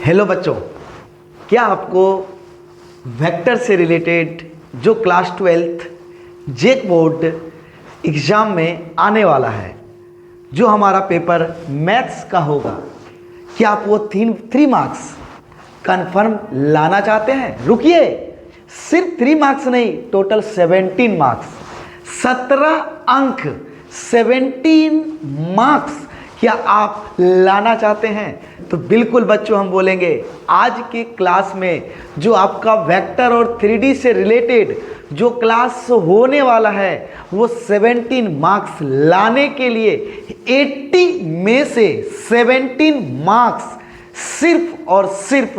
Hello बच्चों, क्या आपको वेक्टर से रिलेटेड जो क्लास 12th जेक बोर्ड एग्ज़ाम में आने वाला है, जो हमारा पेपर मैथ्स का होगा, क्या आप वो 3 मार्क्स कंफर्म लाना चाहते हैं? रुकिए, सिर्फ 3 मार्क्स नहीं, टोटल 17 मार्क्स, 17 अंक, 17 मार्क्स क्या आप लाना चाहते हैं? तो बिल्कुल बच्चों, हम बोलेंगे आज की क्लास में जो आपका वेक्टर और 3D से रिलेटेड जो क्लास होने वाला है, वो 17 मार्क्स लाने के लिए 80 में से 17 मार्क्स सिर्फ और सिर्फ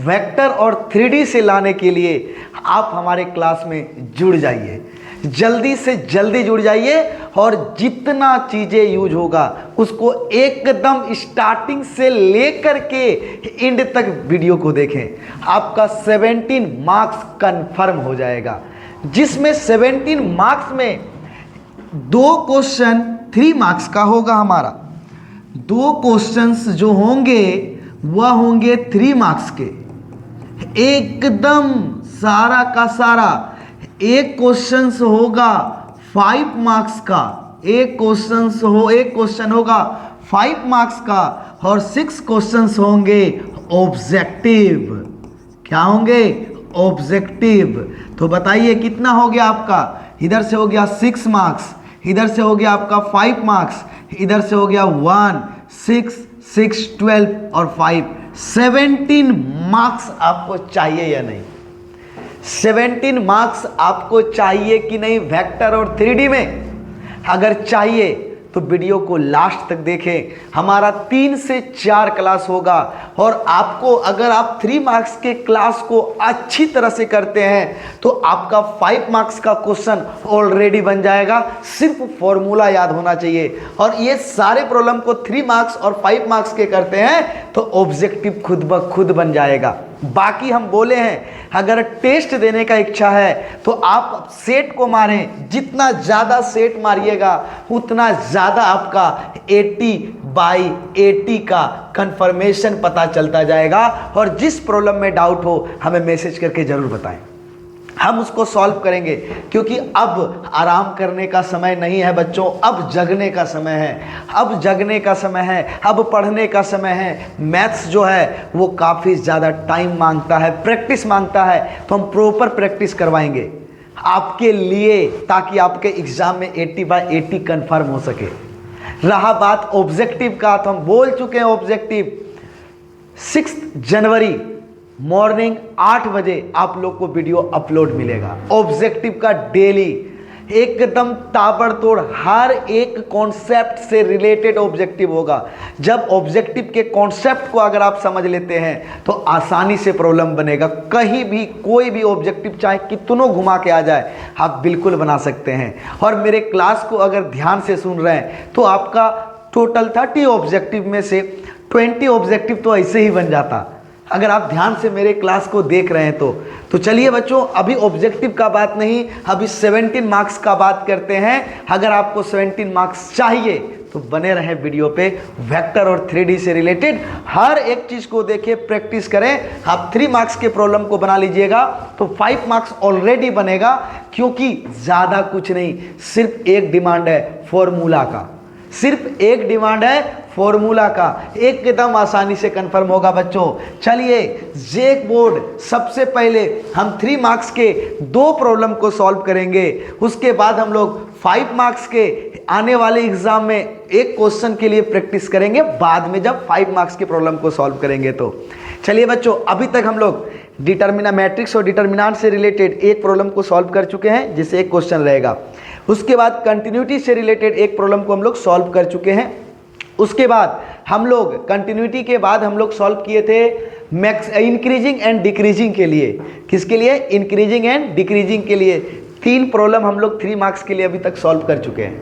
वेक्टर और 3D से लाने के लिए आप हमारे क्लास में जुड़ जाइए। जल्दी से जल्दी जुड़ जाइए और जितना चीज़ें यूज होगा उसको एकदम स्टार्टिंग से लेकर के एंड तक वीडियो को देखें। आपका 17 मार्क्स कंफर्म हो जाएगा, जिसमें 17 मार्क्स में 2 क्वेश्चन 3 मार्क्स का होगा। हमारा 2 क्वेश्चंस जो होंगे वह होंगे 3 मार्क्स के, एकदम सारा का सारा। एक क्वेश्चन होगा 5 मार्क्स का, एक क्वेश्चन होगा 5 मार्क्स का, और 6 क्वेश्चंस होंगे ऑब्जेक्टिव। क्या होंगे? ऑब्जेक्टिव। तो बताइए कितना हो गया आपका? इधर से हो गया 6 मार्क्स, इधर से हो गया आपका 5 मार्क्स, इधर से हो गया 1 6 6 12 और 5 17 मार्क्स आपको चाहिए या नहीं? 17 मार्क्स आपको चाहिए कि नहीं वेक्टर और 3D में? अगर चाहिए तो वीडियो को लास्ट तक देखें। हमारा 3 से 4 क्लास होगा, और आपको अगर आप 3 मार्क्स के क्लास को अच्छी तरह से करते हैं तो आपका 5 मार्क्स का क्वेश्चन ऑलरेडी बन जाएगा। सिर्फ फॉर्मूला याद होना चाहिए, और ये सारे प्रॉब्लम को 3 मार्क्स और 5 मार्क्स के करते हैं तो ऑब्जेक्टिव खुद ब खुद बन जाएगा। बाकी हम बोले हैं, अगर टेस्ट देने का इच्छा है तो आप सेट को मारें, जितना ज़्यादा सेट मारिएगा उतना ज़्यादा आपका 80/80 का कंफर्मेशन पता चलता जाएगा। और जिस प्रॉब्लम में डाउट हो हमें मैसेज करके ज़रूर बताएं, हम उसको सॉल्व करेंगे। क्योंकि अब आराम करने का समय नहीं है बच्चों, अब जगने का समय है, अब जगने का समय है, अब पढ़ने का समय है। मैथ्स जो है वो काफ़ी ज़्यादा टाइम मांगता है, प्रैक्टिस मांगता है, तो हम प्रॉपर प्रैक्टिस करवाएंगे आपके लिए, ताकि आपके एग्ज़ाम में 80/80 कन्फर्म हो सके। रहा बात ऑब्जेक्टिव का, तो हम बोल चुके हैं ऑब्जेक्टिव 6 जनवरी मॉर्निंग 8 बजे आप लोग को वीडियो अपलोड मिलेगा ऑब्जेक्टिव का। डेली एकदम ताबड़तोड़ हर एक कॉन्सेप्ट से रिलेटेड ऑब्जेक्टिव होगा। जब ऑब्जेक्टिव के कॉन्सेप्ट को अगर आप समझ लेते हैं तो आसानी से प्रॉब्लम बनेगा। कहीं भी कोई भी ऑब्जेक्टिव चाहे कितनों घुमा के आ जाए, आप बिल्कुल बना सकते हैं। और मेरे क्लास को अगर ध्यान से सुन रहे हैं तो आपका टोटल 30 ऑब्जेक्टिव में से 20 ऑब्जेक्टिव तो ऐसे ही बन जाता, अगर आप ध्यान से मेरे क्लास को देख रहे हैं तो चलिए बच्चों, अभी ऑब्जेक्टिव का बात नहीं, अभी 17 मार्क्स का बात करते हैं। अगर आपको 17 मार्क्स चाहिए तो बने रहे वीडियो पे। वेक्टर और 3D से रिलेटेड हर एक चीज़ को देखिए, प्रैक्टिस करें। आप 3 मार्क्स के प्रॉब्लम को बना लीजिएगा तो 5 मार्क्स ऑलरेडी बनेगा। क्योंकि ज़्यादा कुछ नहीं, सिर्फ एक डिमांड है फॉर्मूला का, सिर्फ एक डिमांड है फॉर्मूला का, एकदम आसानी से कंफर्म होगा बच्चों। चलिए, जेक बोर्ड सबसे पहले हम 3 मार्क्स के 2 प्रॉब्लम को सॉल्व करेंगे। उसके बाद हम लोग 5 मार्क्स के आने वाले एग्जाम में एक क्वेश्चन के लिए प्रैक्टिस करेंगे, बाद में जब 5 मार्क्स के प्रॉब्लम को सॉल्व करेंगे। तो चलिए बच्चों, अभी तक हम लोग डिटर्मिना मैट्रिक्स और डिटर्मिनांट से रिलेटेड एक प्रॉब्लम को सॉल्व कर चुके हैं, जिससे एक क्वेश्चन रहेगा। उसके बाद कंटिन्यूटी से रिलेटेड एक प्रॉब्लम को हम लोग सॉल्व कर चुके हैं। उसके बाद हम लोग कंटिन्यूटी के बाद हम लोग सॉल्व किए थे इंक्रीजिंग एंड डिक्रीजिंग के लिए। किसके लिए? इंक्रीजिंग एंड डिक्रीजिंग के लिए 3 प्रॉब्लम हम लोग 3 मार्क्स के लिए अभी तक सॉल्व कर चुके हैं।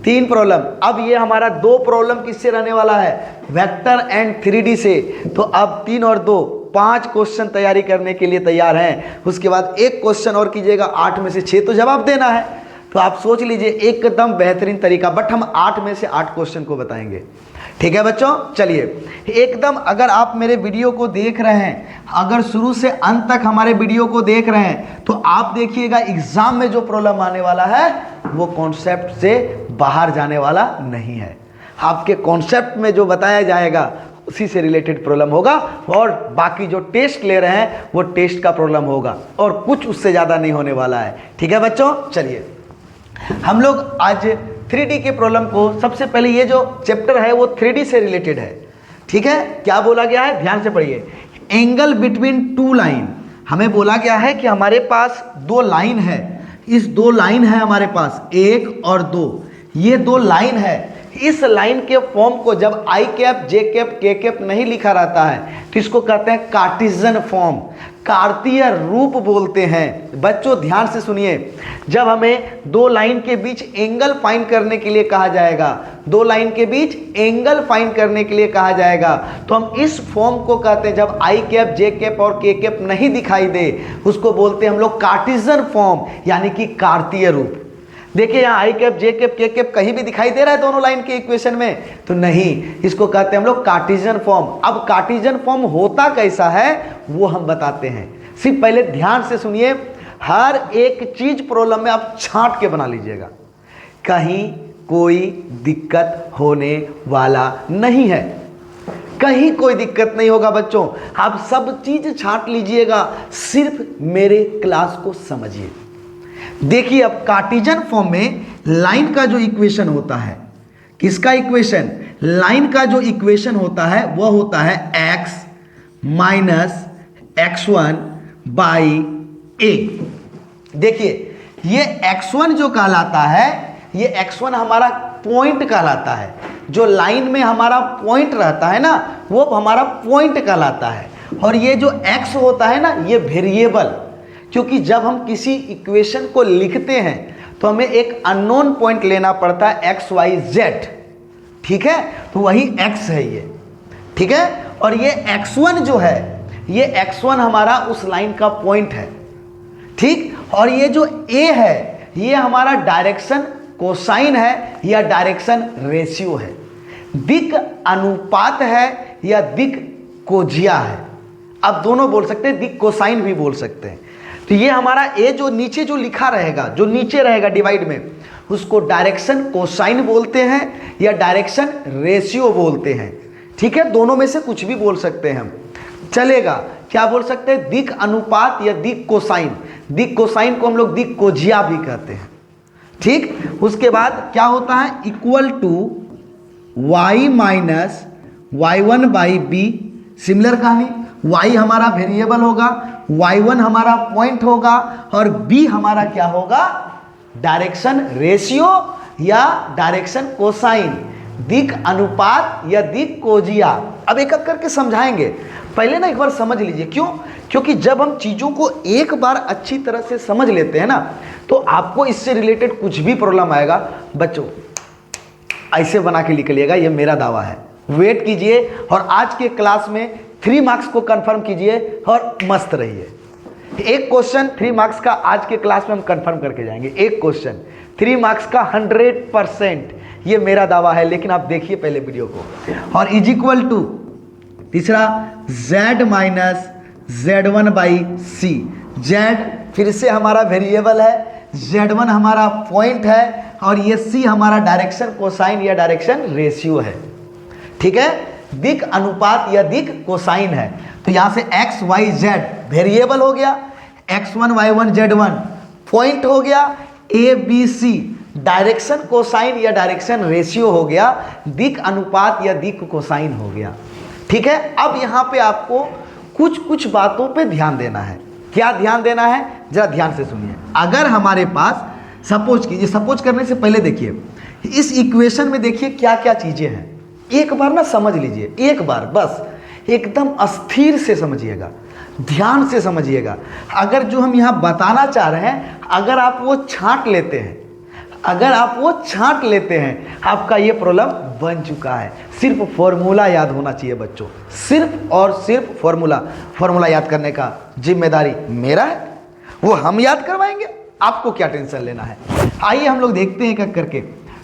3 प्रॉब्लम। अब ये हमारा 2 प्रॉब्लम किससे रहने वाला है? वेक्टर एंड 3D से। तो अब 3 और 2 5 क्वेश्चन तैयारी करने के लिए तैयार हैं। उसके बाद एक क्वेश्चन और कीजिएगा, 8 में से 6 तो जवाब देना है। तो आप सोच लीजिए एकदम बेहतरीन तरीका। बट हम 8 में से 8 क्वेश्चन को बताएंगे। ठीक है बच्चों, चलिए एकदम अगर आप मेरे वीडियो को देख रहे हैं, अगर शुरू से अंत तक हमारे वीडियो को देख रहे हैं, तो आप देखिएगा एग्जाम में जो प्रॉब्लम आने वाला है वो कॉन्सेप्ट से बाहर जाने वाला नहीं है। आपके कॉन्सेप्ट में जो बताया जाएगा उसी से रिलेटेड प्रॉब्लम होगा, और बाकी जो टेस्ट ले रहे हैं वो टेस्ट का प्रॉब्लम होगा, और कुछ उससे ज़्यादा नहीं होने वाला है। ठीक है बच्चों, चलिए हम लोग आज 3D के प्रॉब्लम को, सबसे पहले ये जो चैप्टर है वो 3D से रिलेटेड है। ठीक है, क्या बोला गया है, ध्यान से पढ़िए। एंगल बिटवीन टू लाइन, हमें बोला गया है कि हमारे पास दो लाइन है, इस दो लाइन है हमारे पास, 1 और 2, ये दो लाइन है। इस लाइन के फॉर्म को जब आई कैप, जे कैप, के कैप नहीं लिखा रहता है तो इसको कहते हैं कार्टेशियन फॉर्म, कार्तीय रूप बोलते हैं। बच्चों ध्यान से सुनिए, जब हमें दो लाइन के बीच एंगल फाइंड करने के लिए कहा जाएगा, दो लाइन के बीच एंगल फाइंड करने के लिए कहा जाएगा, तो हम इस फॉर्म को कहते हैं, जब आई कैप, जे कैप और के कैप नहीं दिखाई दे उसको बोलते हैं हम लोग कार्टेशियन फॉर्म, यानी कि कार्तीय रूप। देखिए यहाँ आई कैप, जे कैप, के कैप कहीं भी दिखाई दे रहा है दोनों लाइन के इक्वेशन में, तो नहीं, इसको कहते हैं हम लोग कार्टेशियन फॉर्म। अब कार्टेशियन फॉर्म होता कैसा है वो हम बताते हैं, सिर्फ पहले ध्यान से सुनिए। हर एक चीज प्रॉब्लम में आप छांट के बना लीजिएगा, कहीं कोई दिक्कत होने वाला नहीं है, कहीं कोई दिक्कत नहीं होगा बच्चों। आप सब चीज छांट लीजिएगा, सिर्फ मेरे क्लास को समझिए। देखिए अब कार्टेशियन फॉर्म में लाइन का जो इक्वेशन होता है, किसका इक्वेशन, लाइन का जो इक्वेशन होता है वह होता है x minus x1 by a। देखिए ये x1 जो कहलाता है, ये x1 हमारा पॉइंट कहलाता है, जो लाइन में हमारा पॉइंट रहता है ना वो हमारा पॉइंट कहलाता है। और ये जो x होता है ना ये वेरिएबल, क्योंकि जब हम किसी इक्वेशन को लिखते हैं तो हमें एक अननोन पॉइंट लेना पड़ता है x y z, ठीक है, तो वही x है ये, ठीक है। और ये x1 जो है, ये x1 हमारा उस लाइन का पॉइंट है, ठीक। और ये जो a है ये हमारा डायरेक्शन कोसाइन है या डायरेक्शन रेशियो है, दिक अनुपात है या दिक कोजिया है। आप दोनों बोल सकते हैं, दिक कोसाइन भी बोल सकते हैं। तो ये हमारा ए जो नीचे जो लिखा रहेगा, जो नीचे रहेगा डिवाइड में, उसको डायरेक्शन कोसाइन बोलते हैं या डायरेक्शन रेशियो बोलते हैं, ठीक है। दोनों में से कुछ भी बोल सकते हैं हम, चलेगा। क्या बोल सकते हैं, दिक अनुपात या दिक कोसाइन। दिक कोसाइन को हम लोग दिक कोजिया भी कहते हैं, ठीक। उसके बाद क्या होता है, equal to y minus y1 by B. Similar कहानी, y हमारा वेरिएबल होगा, y1 हमारा पॉइंट होगा और b हमारा क्या होगा, डायरेक्शन रेशियो या डायरेक्शन कोसाइन, दिक अनुपात या दिक कोजिया। अब एक एक करके समझाएंगे, पहले ना एक बार समझ लीजिए। क्यों, क्योंकि जब हम चीज़ों को एक बार अच्छी तरह से समझ लेते हैं ना तो आपको इससे रिलेटेड कुछ भी प्रॉब्लम आएगा बच्चों ऐसे बना के निकलिएगा, ये मेरा दावा है। वेट कीजिए और आज के क्लास में 3 मार्क्स को कंफर्म कीजिए और मस्त रहिए। एक क्वेश्चन 3 मार्क्स का आज के क्लास में हम कंफर्म करके जाएंगे, एक क्वेश्चन 3 मार्क्स का 100%, ये मेरा दावा है। लेकिन आप देखिए पहले वीडियो को। और इज इक्वल टू तीसरा z minus z1 by C. z फिर से हमारा वेरिएबल है, z1 हमारा पॉइंट है और ये c हमारा डायरेक्शन कोसाइन या डायरेक्शन रेशियो है, ठीक है। दिक अनुपात या दिक कोसाइन है। तो यहां से x y z वेरिएबल हो गया, x1 y1 z1 पॉइंट हो गया, a b c direction cosine या डायरेक्शन रेशियो हो गया, दिक अनुपात या दिक कोसाइन हो गया, ठीक है। अब यहां पे आपको कुछ कुछ बातों पे ध्यान देना है। क्या ध्यान देना है, जरा ध्यान से सुनिए। अगर हमारे पास सपोज कीजिए, सपोज करने से पहले देखिए इस इक्वेशन में देखिए क्या क्या चीजें हैं, एक बार ना समझ लीजिए, एक बार बस एकदम अस्थिर से समझिएगा, ध्यान से समझिएगा। अगर जो हम यहाँ बताना चाह रहे हैं अगर आप वो छांट लेते हैं, अगर आप वो छांट लेते हैं, आपका ये प्रॉब्लम बन चुका है। सिर्फ फॉर्मूला याद होना चाहिए बच्चों, सिर्फ और सिर्फ फॉर्मूला याद करने का जिम्मेदारी मेरा है, वो हम याद करवाएंगे, आपको क्या टेंशन लेना है। आइए हम लोग देखते हैं एक करके।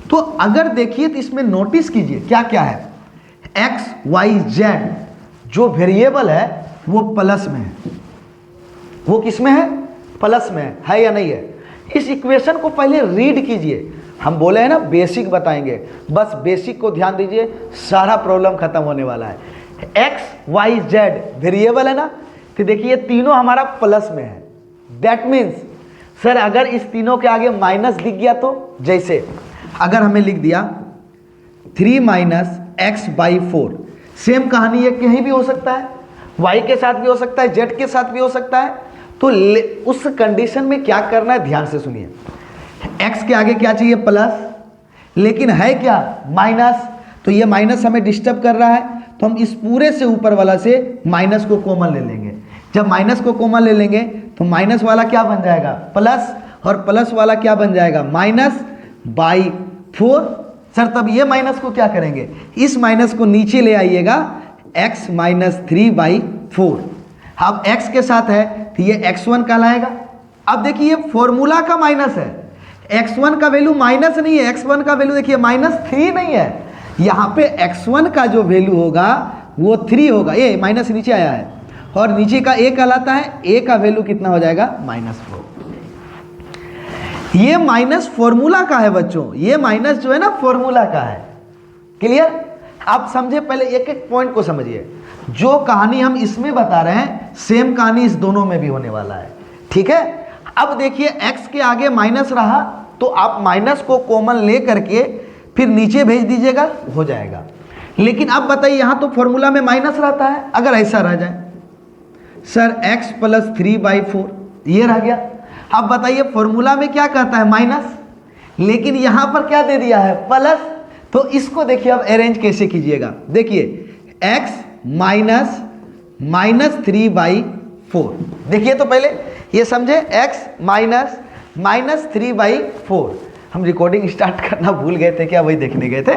तो अगर देखिए तो इसमें नोटिस कीजिए क्या क्या है। एक्स वाई जेड जो वेरिएबल है वो प्लस में है। वो किस में है? प्लस में है या नहीं है? इस इक्वेशन को पहले रीड कीजिए। हम बोले हैं ना बेसिक बताएंगे, बस बेसिक को ध्यान दीजिए, सारा प्रॉब्लम खत्म होने वाला है। एक्स वाई जेड वेरिएबल है ना, तो देखिए तीनों हमारा प्लस में है। दैट मीन्स सर अगर इस तीनों के आगे माइनस दिख गया तो, जैसे अगर हमें लिख दिया 3 माइनस एक्स बाई 4, सेम कहानी है, कहीं भी हो सकता है, वाई के साथ भी हो सकता है, जेड के साथ भी हो सकता है। तो उस कंडीशन में क्या करना है ध्यान से सुनिए। एक्स के आगे क्या चाहिए? प्लस, लेकिन है क्या? माइनस। तो ये माइनस हमें डिस्टर्ब कर रहा है, तो हम इस पूरे से ऊपर वाला से माइनस को कॉमन ले लेंगे। जब माइनस को कॉमन ले लेंगे तो माइनस वाला क्या बन जाएगा? प्लस, और प्लस वाला क्या बन जाएगा? Minus by 4। सर तब ये माइनस को क्या करेंगे? इस माइनस को नीचे ले आइएगा, x माइनस 3/4। अब x के साथ है तो ये x1 कहलाएगा। अब देखिए ये फॉर्मूला का माइनस है, x1 का वैल्यू माइनस नहीं है, x1 का वैल्यू देखिए -3 नहीं है, यहाँ पे x1 का जो वैल्यू होगा वो 3 होगा। ये माइनस नीचे आया है और नीचे का a कहलाता है, a का वैल्यू कितना हो जाएगा? -4। ये माइनस फॉर्मूला का है बच्चों, ये माइनस जो है ना फॉर्मूला का है। क्लियर? आप समझे? पहले एक एक पॉइंट को समझिए। जो कहानी हम इसमें बता रहे हैं सेम कहानी इस दोनों में भी होने वाला है। ठीक है? अब देखिए x के आगे माइनस रहा तो आप माइनस को कॉमन ले करके फिर नीचे भेज दीजिएगा, हो जाएगा। लेकिन अब बताइए यहाँ तो फॉर्मूला में माइनस रहता है, अगर ऐसा रह जाए सर x प्लस 3/4 ये रह गया। अब बताइए फॉर्मूला में क्या कहता है? माइनस, लेकिन यहाँ पर क्या दे दिया है? प्लस। तो इसको देखिए अब अरेंज कैसे कीजिएगा। देखिए x माइनस -3/4, देखिए तो पहले ये समझे, x माइनस -3/4। हम रिकॉर्डिंग स्टार्ट करना भूल गए थे क्या? वही देखने गए थे।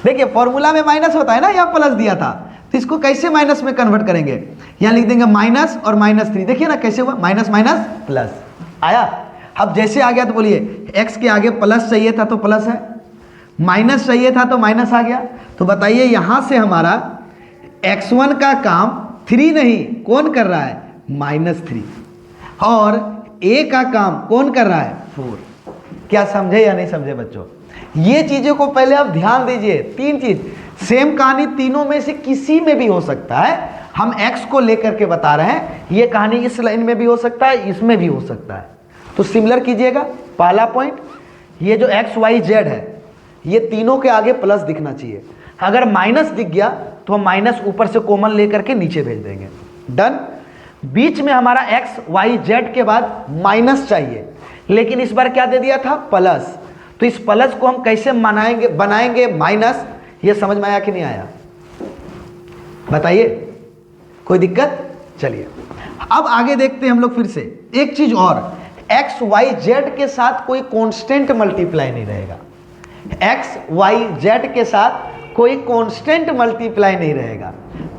देखिए फॉर्मूला में माइनस होता है ना, यहाँ प्लस दिया था, तो इसको कैसे माइनस में कन्वर्ट करेंगे? यहाँ लिख देंगे माइनस और -3, देखिए ना कैसे हुआ, माइनस माइनस प्लस आया। अब जैसे आ गया तो बोलिए x के आगे प्लस चाहिए था तो प्लस है, माइनस चाहिए था तो माइनस आ गया। तो बताइए यहाँ से हमारा x1 का काम 3 नहीं, कौन कर रहा है? -3, और a का काम कौन कर रहा है? 4। क्या समझे या नहीं समझे बच्चों? ये चीज़ों को पहले आप ध्यान दीजिए। 3 चीज, सेम कहानी तीनों में से किसी में भी हो सकता है। हम x को लेकर के बता रहे हैं, ये कहानी इस लाइन में भी हो सकता है, इसमें भी हो सकता है। तो सिमिलर कीजिएगा। पहला पॉइंट, ये जो x y z है ये तीनों के आगे प्लस दिखना चाहिए। अगर माइनस दिख गया तो हम माइनस ऊपर से कॉमन लेकर के नीचे भेज देंगे। डन। बीच में हमारा x y z के बाद माइनस चाहिए, लेकिन इस बार क्या दे दिया था? प्लस। तो इस प्लस को हम कैसे बनाएंगे माइनस? ये समझ में आया कि नहीं आया? बताइए, कोई दिक्कत? चलिए अब आगे देखते हैं हम लोग फिर से एक चीज और। एक्स वाई जेड के साथ कोई कांस्टेंट मल्टीप्लाई नहीं रहेगा। एक्स वाई जेड के साथ कोई कांस्टेंट मल्टीप्लाई नहीं रहेगा।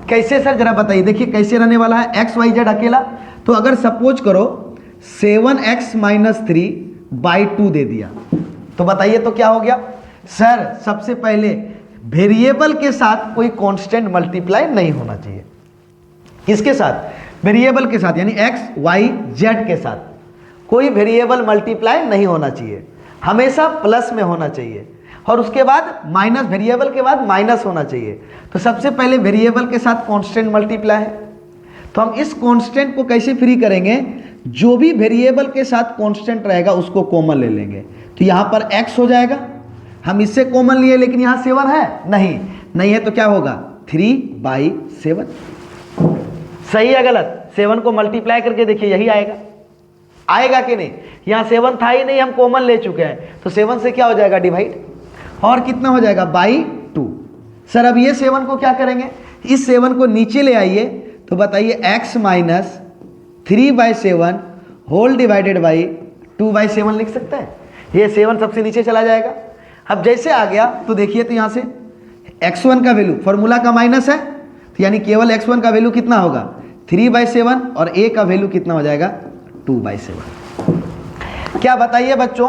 कैसे सर जरा बताइए। देखिए कैसे रहने वाला है एक्स वाई जेड अकेला। तो अगर सपोज करो 7x - 3/2 दे दिया तो बताइए तो क्या हो गया? सर सबसे पहले वेरिएबल के साथ कोई कांस्टेंट मल्टीप्लाई नहीं होना चाहिए। किसके साथ? वेरिएबल के साथ, यानी एक्स वाई जेड के साथ कोई वेरिएबल मल्टीप्लाई नहीं होना चाहिए, हमेशा प्लस में होना चाहिए। और उसके बाद माइनस, वेरिएबल के बाद माइनस होना चाहिए। तो सबसे पहले वेरिएबल के साथ कांस्टेंट मल्टीप्लाई है, तो हम इस कांस्टेंट को कैसे फ्री करेंगे? जो भी वेरिएबल के साथ कांस्टेंट रहेगा उसको कॉमन ले लेंगे। तो यहाँ पर x हो जाएगा, हम इससे कॉमन लिए, लेकिन यहाँ 7 है नहीं है, तो क्या होगा? 3/7। सही है गलत? 7 को मल्टीप्लाई करके देखिए, यही आएगा कि नहीं? यहाँ 7 था ही नहीं, हम कॉमन ले चुके हैं, तो 7 से क्या हो जाएगा? डिवाइड, और कितना हो जाएगा? /2। सर अब ये 7 को क्या करेंगे? इस 7 को नीचे ले आइए, तो बताइए x - 3/7 होल डिवाइडेड बाई 2/7 लिख सकते हैं। ये 7 सबसे नीचे चला जाएगा। अब जैसे आ गया तो देखिए, तो यहाँ से x1 का वैल्यू फॉर्मूला का माइनस है, तो यानी केवल x1 का वैल्यू कितना होगा? 3/7, और a का वैल्यू कितना हो जाएगा? 2/7। क्या बताइए बच्चों,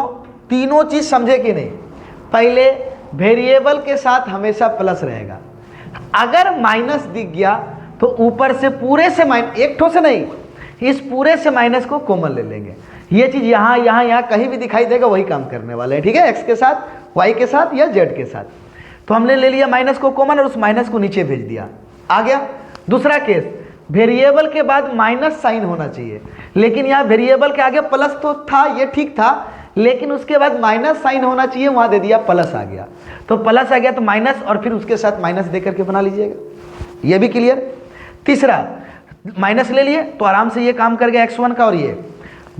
तीनों चीज समझे कि नहीं? पहले वेरिएबल के साथ हमेशा प्लस रहेगा, अगर माइनस दिख गया तो ऊपर से पूरे से माइनस, एक ठो से नहीं, इस पूरे से माइनस को कॉमन ले लेंगे। ये चीज यहाँ यहाँ यहाँ कहीं भी दिखाई देगा वही काम करने वाला है, ठीक है, एक्स के साथ, वाई के साथ या जेड के साथ। तो हमने ले लिया माइनस को कॉमन और उस माइनस को नीचे भेज दिया, आ गया। दूसरा केस, वेरिएबल के बाद माइनस साइन होना चाहिए, लेकिन यहाँ वेरिएबल के आगे प्लस तो था, ये ठीक था, लेकिन उसके बाद माइनस साइन होना चाहिए, वहां दे दिया प्लस आ गया। तो प्लस आ गया तो माइनस और फिर उसके साथ माइनस दे करके बना लीजिएगा, ये भी क्लियर। तीसरा, माइनस ले लिए तो आराम से ये काम कर गया x1 का। और ये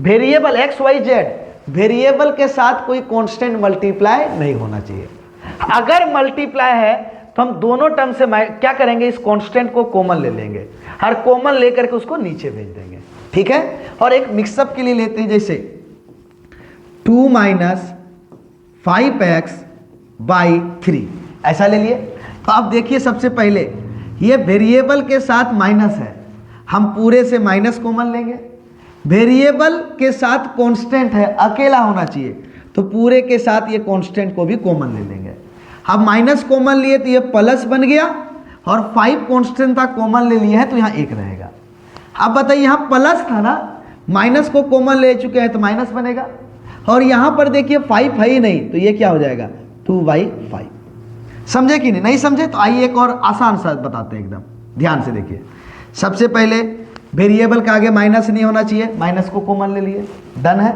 variable X Y Z, variable के साथ कोई कांस्टेंट मल्टीप्लाई नहीं होना चाहिए। अगर मल्टीप्लाई है तो हम दोनों टर्म से क्या करेंगे, इस कांस्टेंट को कॉमन ले लेंगे, हर कॉमन लेकर के उसको नीचे भेज देंगे, ठीक है। और एक मिक्सअप के लिए लेते हैं, जैसे 2 माइनस 5x/3 ऐसा ले लिए। तो आप देखिए, सबसे पहले ये वेरिएबल के साथ माइनस है, हम पूरे से माइनस कॉमन लेंगे। वेरिएबल के साथ कांस्टेंट है, अकेला होना चाहिए, तो पूरे के साथ ये कांस्टेंट को भी कॉमन ले लेंगे। अब माइनस कॉमन लिए तो ये प्लस बन गया, और 5 कांस्टेंट था, कॉमन ले लिए हैं तो यहाँ 1 रहेगा। अब बताइए, यहाँ प्लस था ना, माइनस को कॉमन ले चुके हैं तो माइनस बनेगा, और यहाँ पर देखिए 5 है ही नहीं, तो ये क्या हो जाएगा, 2/5। समझे कि नहीं? नहीं समझे तो आइए एक और आसान सा बताते हैं, एकदम ध्यान से देखिए। सबसे पहले वेरिएबल के आगे माइनस नहीं होना चाहिए, माइनस को कॉमन ले लिए, डन है।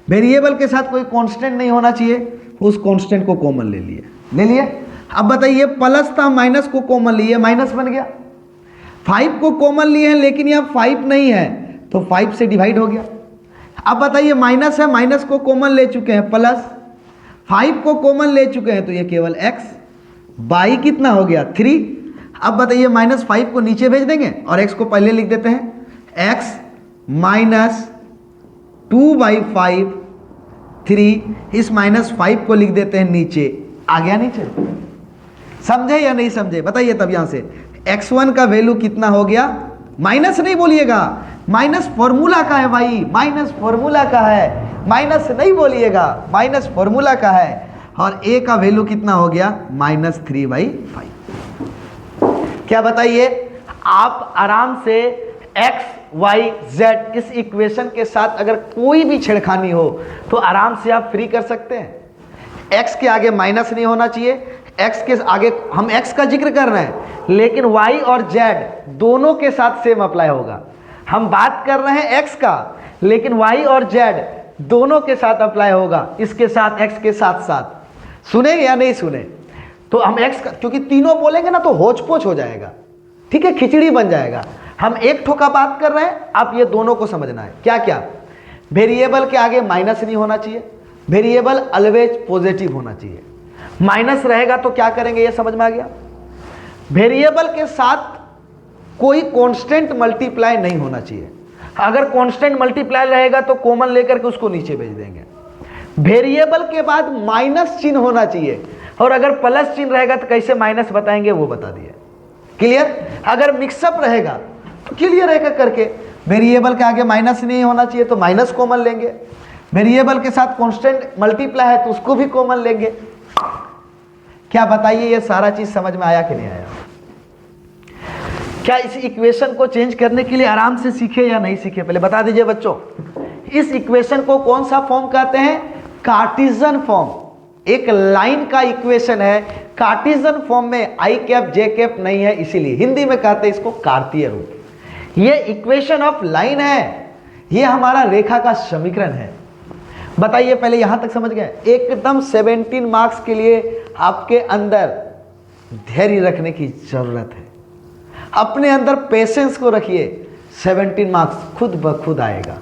वेरिएबल के साथ कोई कांस्टेंट नहीं होना चाहिए, उस कांस्टेंट को कॉमन ले लिए, ले लिए। अब बताइए, प्लस था, माइनस को कॉमन लिए, माइनस बन गया। 5 को कॉमन लिए हैं, लेकिन यहाँ 5 नहीं है, तो 5 से डिवाइड हो गया। अब बताइए, माइनस है, माइनस को कॉमन ले चुके हैं, प्लस 5 को कॉमन ले चुके हैं, तो ये केवल x बाई कितना हो गया, 3। अब बताइए, -5 को नीचे भेज देंगे और x को पहले लिख देते हैं, x माइनस 2/5 3, इस -5 को लिख देते हैं नीचे, आ गया नीचे। समझे या नहीं समझे बताइए। तब यहां से x1 का वैल्यू कितना हो गया, माइनस नहीं बोलिएगा, माइनस फॉर्मूला का है भाई, माइनस फॉर्मूला का है, माइनस नहीं बोलिएगा, माइनस फॉर्मूला का है। और a का वैल्यू कितना हो गया, -3/5। क्या बताइए, आप आराम से x y z इस इक्वेशन के साथ अगर कोई भी छेड़खानी हो तो आराम से आप फ्री कर सकते हैं। x के आगे माइनस नहीं होना चाहिए, x के आगे हम x का जिक्र कर रहे हैं, लेकिन y और z दोनों के साथ सेम अप्लाई होगा। हम बात कर रहे हैं x का, लेकिन y और z दोनों के साथ अप्लाई होगा, इसके साथ x के साथ साथ। सुने या नहीं सुने? तो हम x का, क्योंकि तीनों बोलेंगे ना तो होच पोच हो जाएगा, ठीक है, खिचड़ी बन जाएगा। हम एक ठोका बात कर रहे हैं, आप ये दोनों को समझना है। क्या क्या? वेरिएबल के आगे माइनस नहीं होना चाहिए, वेरिएबल ऑलवेज पॉजिटिव होना चाहिए। माइनस रहेगा तो क्या करेंगे, ये समझ में आ गया। वेरिएबल के साथ कोई कांस्टेंट मल्टीप्लाई नहीं होना चाहिए, अगर कांस्टेंट मल्टीप्लाई रहेगा तो कॉमन लेकर के उसको नीचे भेज देंगे। वेरिएबल के बाद माइनस चिन्ह होना चाहिए, और अगर प्लस चिन्ह रहेगा तो कैसे माइनस बताएंगे वो बता दिए, क्लियर। अगर मिक्सअप रहेगा तो क्लियर रहेगा करके, वेरिएबल के आगे माइनस नहीं होना चाहिए तो माइनस कॉमन लेंगे, वेरिएबल के साथ कांस्टेंट मल्टीप्लाई है तो उसको भी कॉमन लेंगे। क्या बताइए, ये सारा चीज समझ में आया कि नहीं आया? क्या इस इक्वेशन को चेंज करने के लिए आराम से सीखे या नहीं सीखे, पहले बता दीजिए बच्चों। इस इक्वेशन को कौन सा फॉर्म कहते हैं, कार्टेशियन फॉर्म। एक लाइन का इक्वेशन है, कार्टेशियन फॉर्म में आई कैप जे कैप नहीं है, इसीलिए हिंदी में कहते हैं इसको कार्तीय रूप। ये इक्वेशन ऑफ लाइन है, ये हमारा रेखा का समीकरण है। बताइए, पहले यहां तक समझ गए? एकदम 17 मार्क्स के लिए आपके अंदर धैर्य रखने की जरूरत है, अपने अंदर पेशेंस को रखिए, 17 मार्क्स खुद ब खुद आएगा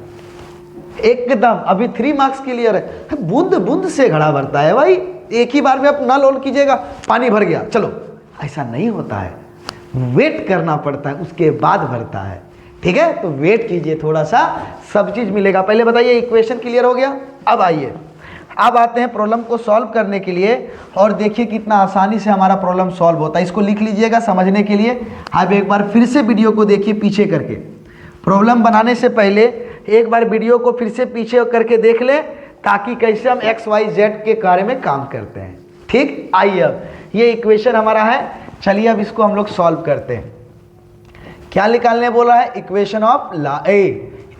एकदम। अभी 3 मार्क्स क्लियर है, बूंद बूंद से घड़ा भरता है भाई, एक ही बार में आप नल ऑन कीजिएगा पानी भर गया चलो, ऐसा नहीं होता है, वेट करना पड़ता है, उसके बाद भरता है, ठीक है। तो वेट कीजिए थोड़ा सा, सब चीज मिलेगा। पहले बताइए इक्वेशन क्लियर हो गया। अब आइए, अब आते हैं प्रॉब्लम को सॉल्व करने के लिए, और देखिए कितना आसानी से हमारा प्रॉब्लम सॉल्व होता है। इसको लिख लीजिएगा समझने के लिए। आप एक बार फिर से वीडियो को देखिए पीछे करके, प्रॉब्लम बनाने से पहले एक बार वीडियो को फिर से पीछे करके देख लें, ताकि कैसे हम XYZ के कार्य में काम करते हैं, ठीक। आइए, अब ये इक्वेशन हमारा है चलिए अब इसको हम लोग सॉल्व करते हैं। क्या निकालने बोला है? Equation of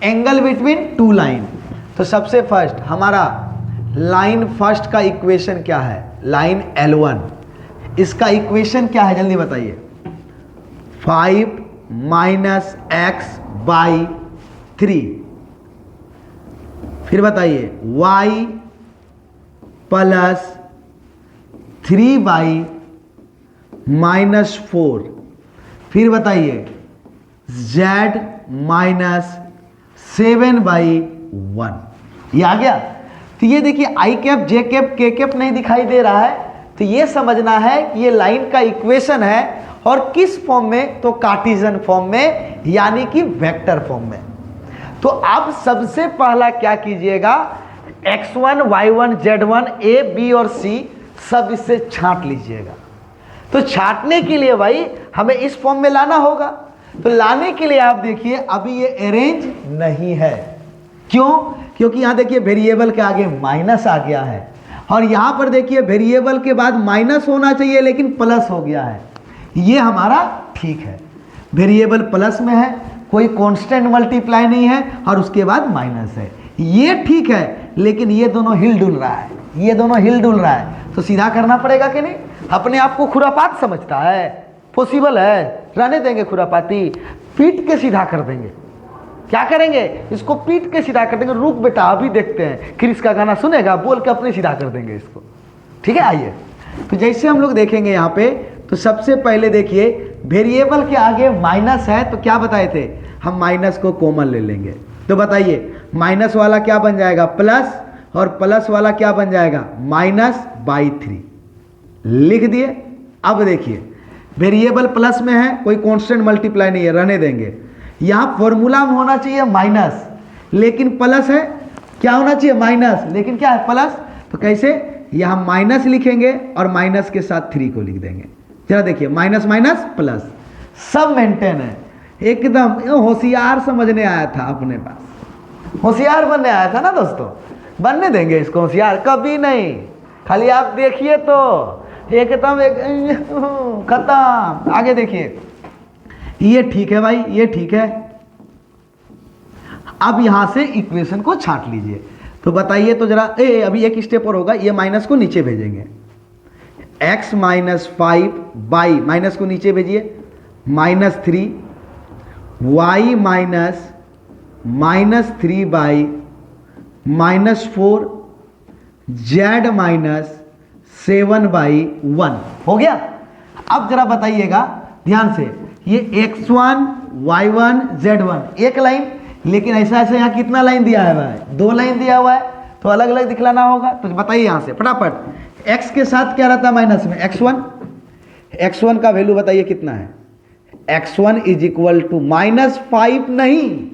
angle between two line. तो सबसे फर्स्ट हमारा लाइन फर्स्ट का इक्वेशन क्या है? लाइन L1, इसका इक्वेशन क्या है जल्दी बताइए? 5 - x/3, फिर बताइए y + 3y-4, फिर बताइए z - 7/1। ये आ गया। तो ये देखिए i cap, j cap, k cap नहीं दिखाई दे रहा है, तो ये समझना है कि ये लाइन का इक्वेशन है और किस फॉर्म में? तो कार्टेशियन फॉर्म में, यानी कि वेक्टर फॉर्म में। तो आप सबसे पहला क्या कीजिएगा? x1 y1 z1 a b और c सब इससे छांट लीजिएगा। तो छांटने के लिए भाई हमें इस फॉर्म में लाना होगा। तो लाने के लिए आप देखिए अभी ये अरेंज नहीं है। क्यों? क्योंकि यहां देखिए वेरिएबल के आगे माइनस आ गया है, और यहां पर देखिए वेरिएबल के बाद माइनस होना चाहिए लेकिन प्लस हो गया है। ये हमारा ठीक है, वेरिएबल प्लस में है, कोई कांस्टेंट मल्टीप्लाई नहीं है, और उसके बाद माइनस है। ये ठीक है, लेकिन ये दोनों हिल डुल रहा है, ये दोनों हिल डुल रहा है, तो सीधा करना पड़ेगा कि नहीं? अपने आप को खुरापात समझता है? पॉसिबल है? रहने देंगे खुरापाती, पीट के सीधा कर देंगे। क्या करेंगे? इसको पीट के सीधा कर देंगे। रुक बेटा अभी देखते हैं, क्रिस का गाना सुनेगा, बोल के अपने सीधा कर देंगे इसको। ठीक है, आइए। तो जैसे हम लोग देखेंगे यहाँ पे, तो सबसे पहले देखिए वेरिएबल के आगे माइनस है, तो क्या बताए थे हम? माइनस को कॉमन ले लेंगे। तो बताइए माइनस वाला क्या बन जाएगा? प्लस, और प्लस वाला क्या बन जाएगा? -/3 लिख दिए। अब देखिए वेरिएबल प्लस में है, कोई कांस्टेंट मल्टीप्लाई नहीं है, रहने देंगे। यहाँ फॉर्मूला में होना चाहिए माइनस, लेकिन प्लस है। क्या होना चाहिए? माइनस, लेकिन क्या है? प्लस। तो कैसे? यहाँ माइनस लिखेंगे और माइनस के साथ 3 को लिख देंगे। जरा देखिए माइनस माइनस प्लस, सब मेंटेन है एकदम। होशियार समझने आया था अपने पास, होशियार बनने आया था ना दोस्तों। बनने देंगे इसको होशियार? कभी नहीं। खाली आप देखिए तो एकदम खत्म। आगे देखिए, ये ठीक है भाई, ये ठीक है। अब यहां से इक्वेशन को छांट लीजिए। तो बताइए तो जरा, अभी एक स्टेप और होगा, ये माइनस को नीचे भेजेंगे। x - 5 माइनस को नीचे भेजिए, -3 y -3/-4 z -7/1 हो गया। अब जरा बताइएगा ध्यान से, ये x1 y1 z1 एक लाइन, लेकिन ऐसा ऐसा यहाँ कितना लाइन दिया है भाई? 2 लाइन दिया हुआ है, तो अलग अलग दिखलाना होगा। तो बताइए यहाँ से फटाफट, x के साथ क्या रहता है माइनस में? x1 का वैल्यू बताइए कितना है? x1 = -5 नहीं,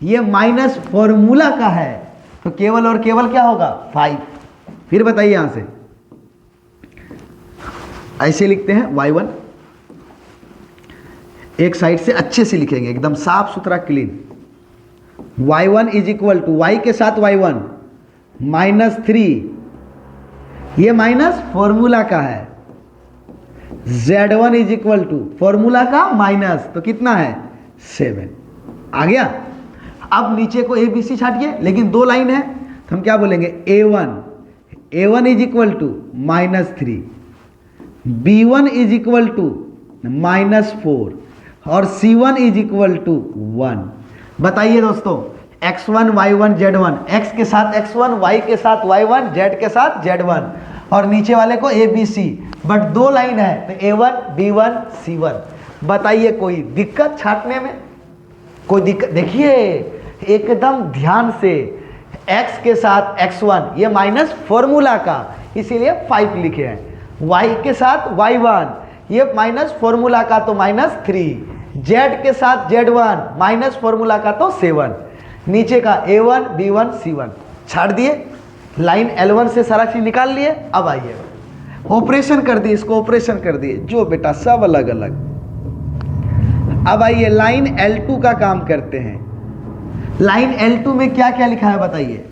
ये माइनस फॉर्मूला का है, तो केवल और केवल क्या होगा? 5। फिर बताइए यहां से, ऐसे लिखते हैं y1, एक साइड से अच्छे से लिखेंगे एकदम साफ सुथरा क्लीन। y1 = y के साथ y1 -3, ये माइनस फॉर्मूला का है। z1 = फॉर्मूला का माइनस, तो कितना है? 7 आ गया। अब नीचे को ABC छाटिए, लेकिन 2 लाइन है, तो हम क्या बोलेंगे? A1 = -3, B1 = -4 और C1 = 1। बताइए दोस्तों, x1 y1 z1, x के साथ x1, y के साथ y1, z के साथ z1, और नीचे वाले को ABC, बट 2 लाइन है, तो A1 B1 C1। बताइए कोई दिक्कत छाटने में? कोई दिक्कत? देखिए एकदम ध्यान से, x के साथ x1 ये माइनस फॉर्मूला का, इसीलिए 5 लिखे हैं। y के साथ y1 ये माइनस फॉर्मूला का, तो -3। z के साथ z1 माइनस फॉर्मूला का, तो 7। नीचे का A1 B1 C1 छाड़ दिए, लाइन L1 से सारा चीज निकाल लिए। अब आइए ऑपरेशन कर दिए, इसको ऑपरेशन कर दिए, जो बेटा सब अलग अलग। अब आइए लाइन L2 का काम करते हैं। लाइन L2 में क्या क्या लिखा है बताइए?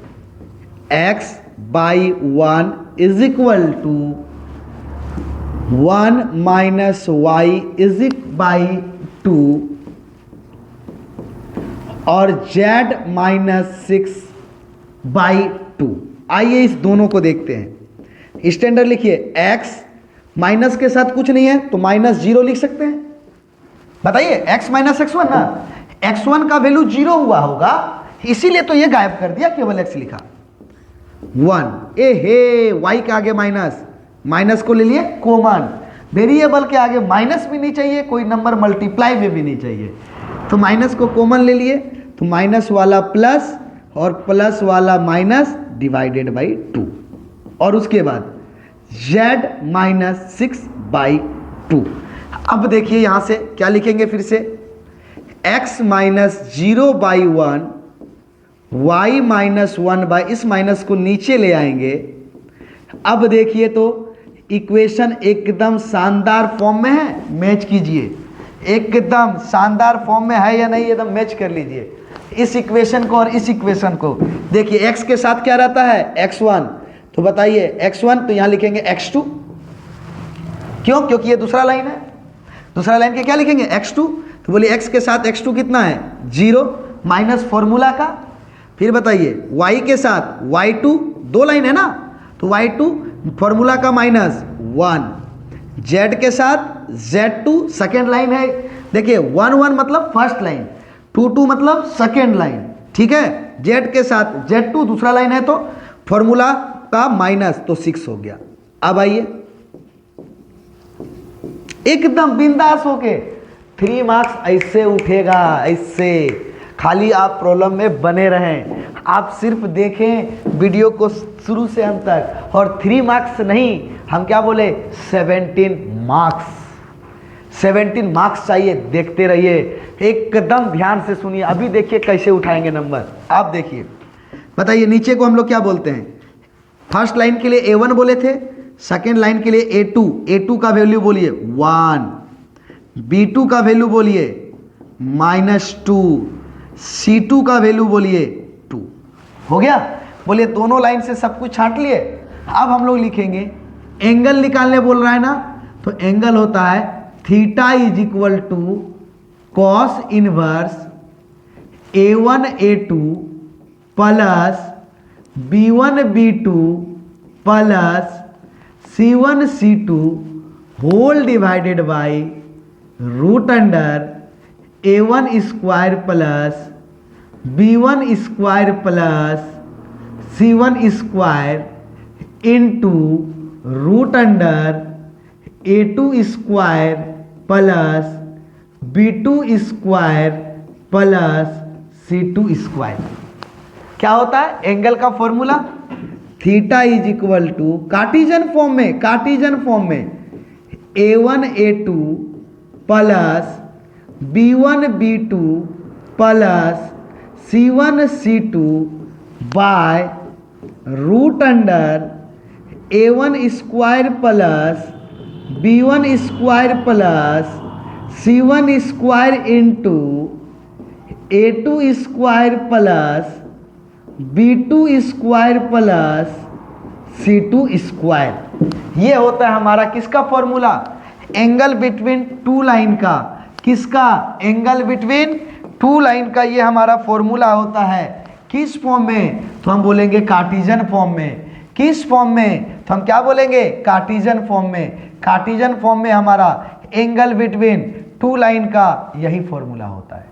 x/1 = 1 minus Y is it by 2 और z माइनस 6 बाई 2। आइए इस दोनों को देखते हैं। स्टैंडर्ड लिखिए, x माइनस के साथ कुछ नहीं है तो -0 लिख सकते हैं। बताइए, x माइनस x1 ना, x1 का वैल्यू 0 हुआ होगा, इसीलिए तो ये गायब कर दिया, केवल x लिखा 1। ए हे, y के आगे माइनस को ले लिए कॉमन, वेरिएबल के आगे माइनस भी नहीं चाहिए, कोई नंबर मल्टीप्लाई में भी नहीं चाहिए, तो माइनस को कॉमन ले लिए, तो माइनस वाला प्लस और प्लस वाला माइनस डिवाइडेड बाई 2, और उसके बाद z माइनस 6 बाई 2। अब देखिए यहां से क्या लिखेंगे, फिर से x minus 0 by 1, y minus 1 by, इस माइनस को नीचे ले आएंगे। अब देखिए तो इक्वेशन एकदम शानदार फॉर्म में है, मैच कीजिए, एकदम शानदार फॉर्म में है या नहीं, एकदम मैच कर लीजिए इस इक्वेशन को और इस इक्वेशन को। देखिए x के साथ क्या रहता है, x1, तो बताइए x1, तो यहां लिखेंगे x2, क्यों, क्योंकि ये दूसरा लाइन है, दूसरा लाइन के क्या लिखेंगे x2, तो बोलिए x के साथ x2 कितना है 0 माइनस फॉर्मूला का, फिर बताइए y के साथ y2, दो लाइन है ना, तो y2 फॉर्मूला का माइनस 1, z के साथ z2 सेकेंड लाइन है, देखिए 1 1 मतलब फर्स्ट लाइन, 2 2 मतलब सेकेंड लाइन, ठीक है, z के साथ z2 दूसरा लाइन है, तो फॉर्मूला का माइनस, तो 6 हो गया। अब आइए एकदम बिंदास होके 3 मार्क्स ऐसे उठेगा, ऐसे, खाली आप प्रॉब्लम में बने रहें, आप सिर्फ देखें वीडियो को शुरू से अंत तक, और 3 मार्क्स नहीं, हम क्या बोले 17 मार्क्स, 17 मार्क्स चाहिए, देखते रहिए, एकदम ध्यान से सुनिए। अभी देखिए कैसे उठाएंगे नंबर, आप देखिए, बताइए नीचे को हम लोग क्या बोलते हैं, फर्स्ट लाइन के लिए A1 बोले थे, सेकेंड लाइन के लिए A2, A2 का वैल्यू बोलिए 1, B2 का वैल्यू बोलिए -2, C2 का वैल्यू बोलिए 2, हो गया। बोलिए दोनों लाइन से सब कुछ छांट लिए। अब हम लोग लिखेंगे, एंगल निकालने बोल रहा है ना, तो एंगल होता है theta is equal to cos inverse A1 A2 plus B1 B2 plus C1 C2 whole divided by root under A1 square plus B1 square plus C1 square into root under A2 square plus B2 square plus C2 square. क्या होता है angle का formula, theta is equal to Cartesian form में, Cartesian form में A1 A2 plus B1 B2 plus C1 C2 by root under A1 square plus B1 square plus C1 square into A2 square plus B2 square plus C2 square. ये होता है हमारा किसका formula, angle between two line का, किसका, angle between two line का, ये हमारा फॉर्मूला होता है। किस फॉर्म में, तो हम बोलेंगे कार्टिजन फॉर्म में। किस फॉर्म में, तो हम क्या बोलेंगे कार्टिजन फॉर्म में। कार्टिजन फॉर्म में हमारा एंगल बिटवीन टू लाइन का यही फॉर्मूला होता है।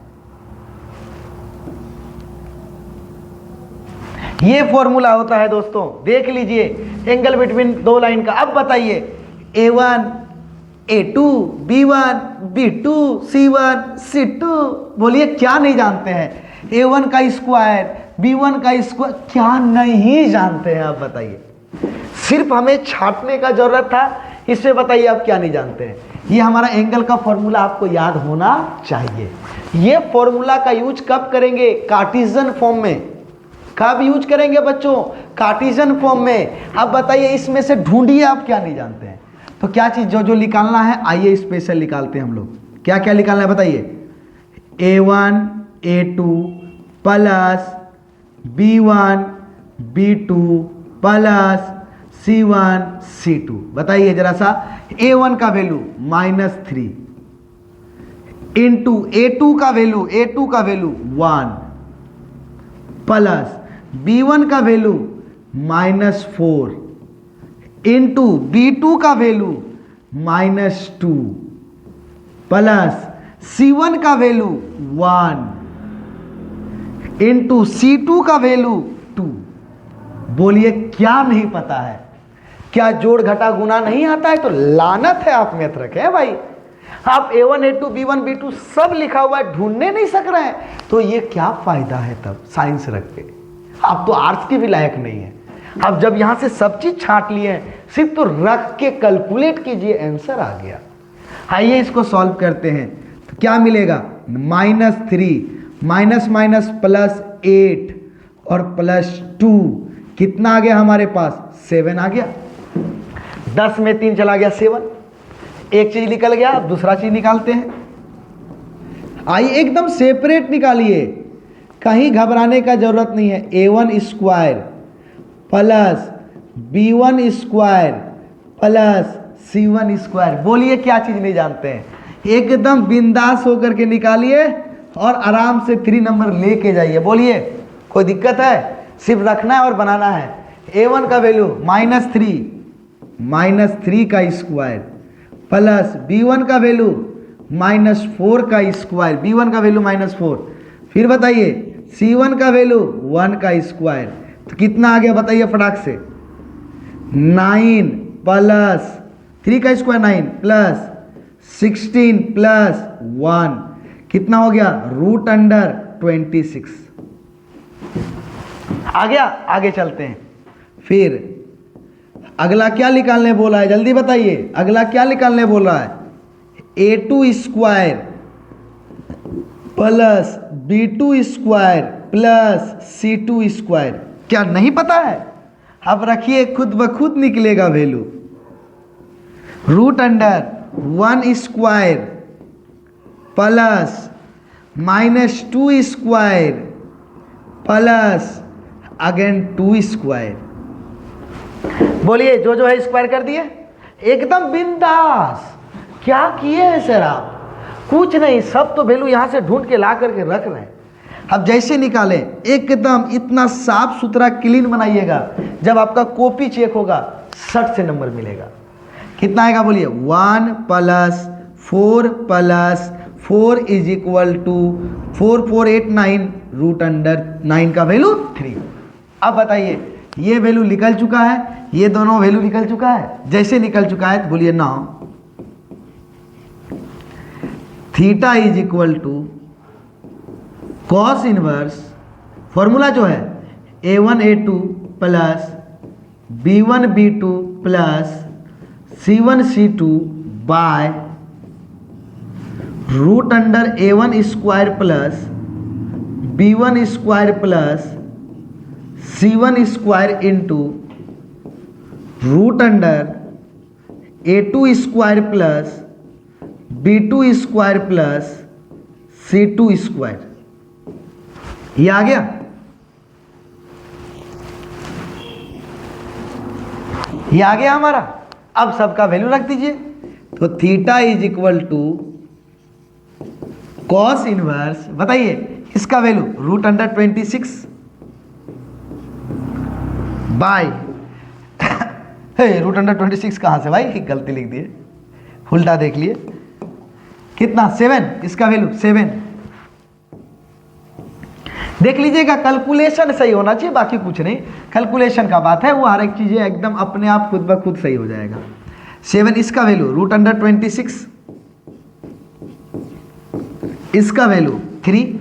ये फॉर्मूला होता है दोस्तों, देख लीजिए एंगल बिटवीन दो लाइन का। अब बताइए A1 A2 B1 B2 C1 C2, बोलिए क्या नहीं जानते हैं, A1 का स्क्वायर B1 का स्क्वायर, क्या नहीं जानते हैं आप बताइए। सिर्फ हमें छांटने का जरूरत था, इससे बताइए आप क्या नहीं जानते हैं। ये हमारा एंगल का फॉर्मूला आपको याद होना चाहिए। ये फॉर्मूला का यूज कब करेंगे, कार्टिजन फॉर्म में। कब यूज करेंगे बच्चों, कार्टिजन फॉर्म में। अब बताइए इसमें से ढूंढिए आप क्या नहीं जानते हैं। तो क्या चीज जो जो निकालना है, आइए स्पेशल निकालते हैं हम लोग। क्या क्या निकालना है बताइए, A1 A2 plus B1 B2 plus C1 C2। बताइए जरा सा, A1 का वैल्यू -3 इंटू A2 का वैल्यू 1 प्लस B1 का वैल्यू -4 इंटू B2 का वैल्यू -2 प्लस C1 का वैल्यू 1 इंटू C2 का वैल्यू 2। बोलिए क्या नहीं पता है? क्या जोड़ घटा गुना नहीं आता है? तो लानत है आप मैथ रखे हैं भाई। आप A1 A2 B1 B2 सब लिखा हुआ है, ढूंढने नहीं सक रहे हैं, तो ये क्या फायदा है तब साइंस रख के? आप तो आर्ट्स के भी लायक नहीं है। अब जब यहां से सब चीज छांट लिए हैं, सिर्फ तो रख के कैलकुलेट कीजिए, आंसर आ गया। आइए इसको सॉल्व करते हैं। तो क्या मिलेगा? -3 माइनस माइनस +8 और +2 कितना आ गया हमारे पास? 7 आ गया। 10 में 3 चला गया 7। एक चीज निकल गया, अब दूसरा चीज निकालते हैं। आइए एकदम सेपरेट निकालिए, कहीं घबराने का जरूरत नहीं है। A1 square plus B1 square plus C1 square. बोलिए क्या चीज नहीं जानते हैं? एकदम बिंदास होकर के निकालिए और आराम से 3 नंबर लेके जाइए। बोलिए कोई दिक्कत है? सिर्फ रखना है और बनाना है। A1 का वैल्यू -3 का स्क्वायर प्लस B1 का वैल्यू -4 का स्क्वायर। B1 का वैल्यू -4। फिर बताइए C1 का वैल्यू 1 का स्क्वायर। तो कितना आ गया बताइए फटाक से? 9 प्लस 3 का स्क्वायर 9 प्लस 16 प्लस 1 कितना हो गया? √26 आ गया। आगे चलते हैं। फिर अगला क्या निकालने बोला है? जल्दी बताइए, अगला क्या निकालने बोल रहा है? A2 square plus B2 square plus C2 square. क्या नहीं पता है? अब रखिए, खुद ब खुद निकलेगा value. √1 square plus -2 square plus again 2 square. बोलिए जो है स्क्वायर कर दिए, एकदम बिंदास। क्या किए हैं सर आप? कुछ नहीं, सब तो वैल्यू यहां से ढूंढ के ला करके रख रहे हैं। अब जैसे निकालें एकदम इतना साफ सुथरा क्लीन बनाइएगा, जब आपका कॉपी चेक होगा 60 से नंबर मिलेगा। कितना आएगा बोलिए? 1 + 4 + 4 = 4 4 8 9 √9 का वैल्यू 3। अब बताइए ये वैल्यू निकल चुका है, ये दोनों वैल्यू निकल चुका है। जैसे निकल चुका है तो बोलिए now theta = cos inverse, formula जो है A1 A2 plus B1 B2 plus C1 C2 by √A1 square plus B1 square plus C1 square into √A2 square plus B2 square plus C2 square. ये आ गया। ये आ गया हमारा। अब सबका वैल्यू रख दीजिए। तो थीटा = cos इनवर्स, बताइए इसका वैल्यू √26 बाय √26 कहां से भाई? गलती लिख दिए, उल्टा देख लिए। कितना? 7। इसका वैल्यू 7। देख लीजिएगा, कैलकुलेशन सही होना चाहिए, बाकी कुछ नहीं। कैलकुलेशन का बात है, वो हर एक चीजें एकदम अपने आप खुद ब खुद सही हो जाएगा। 7 इसका वैल्यू √26, इसका वैल्यू 3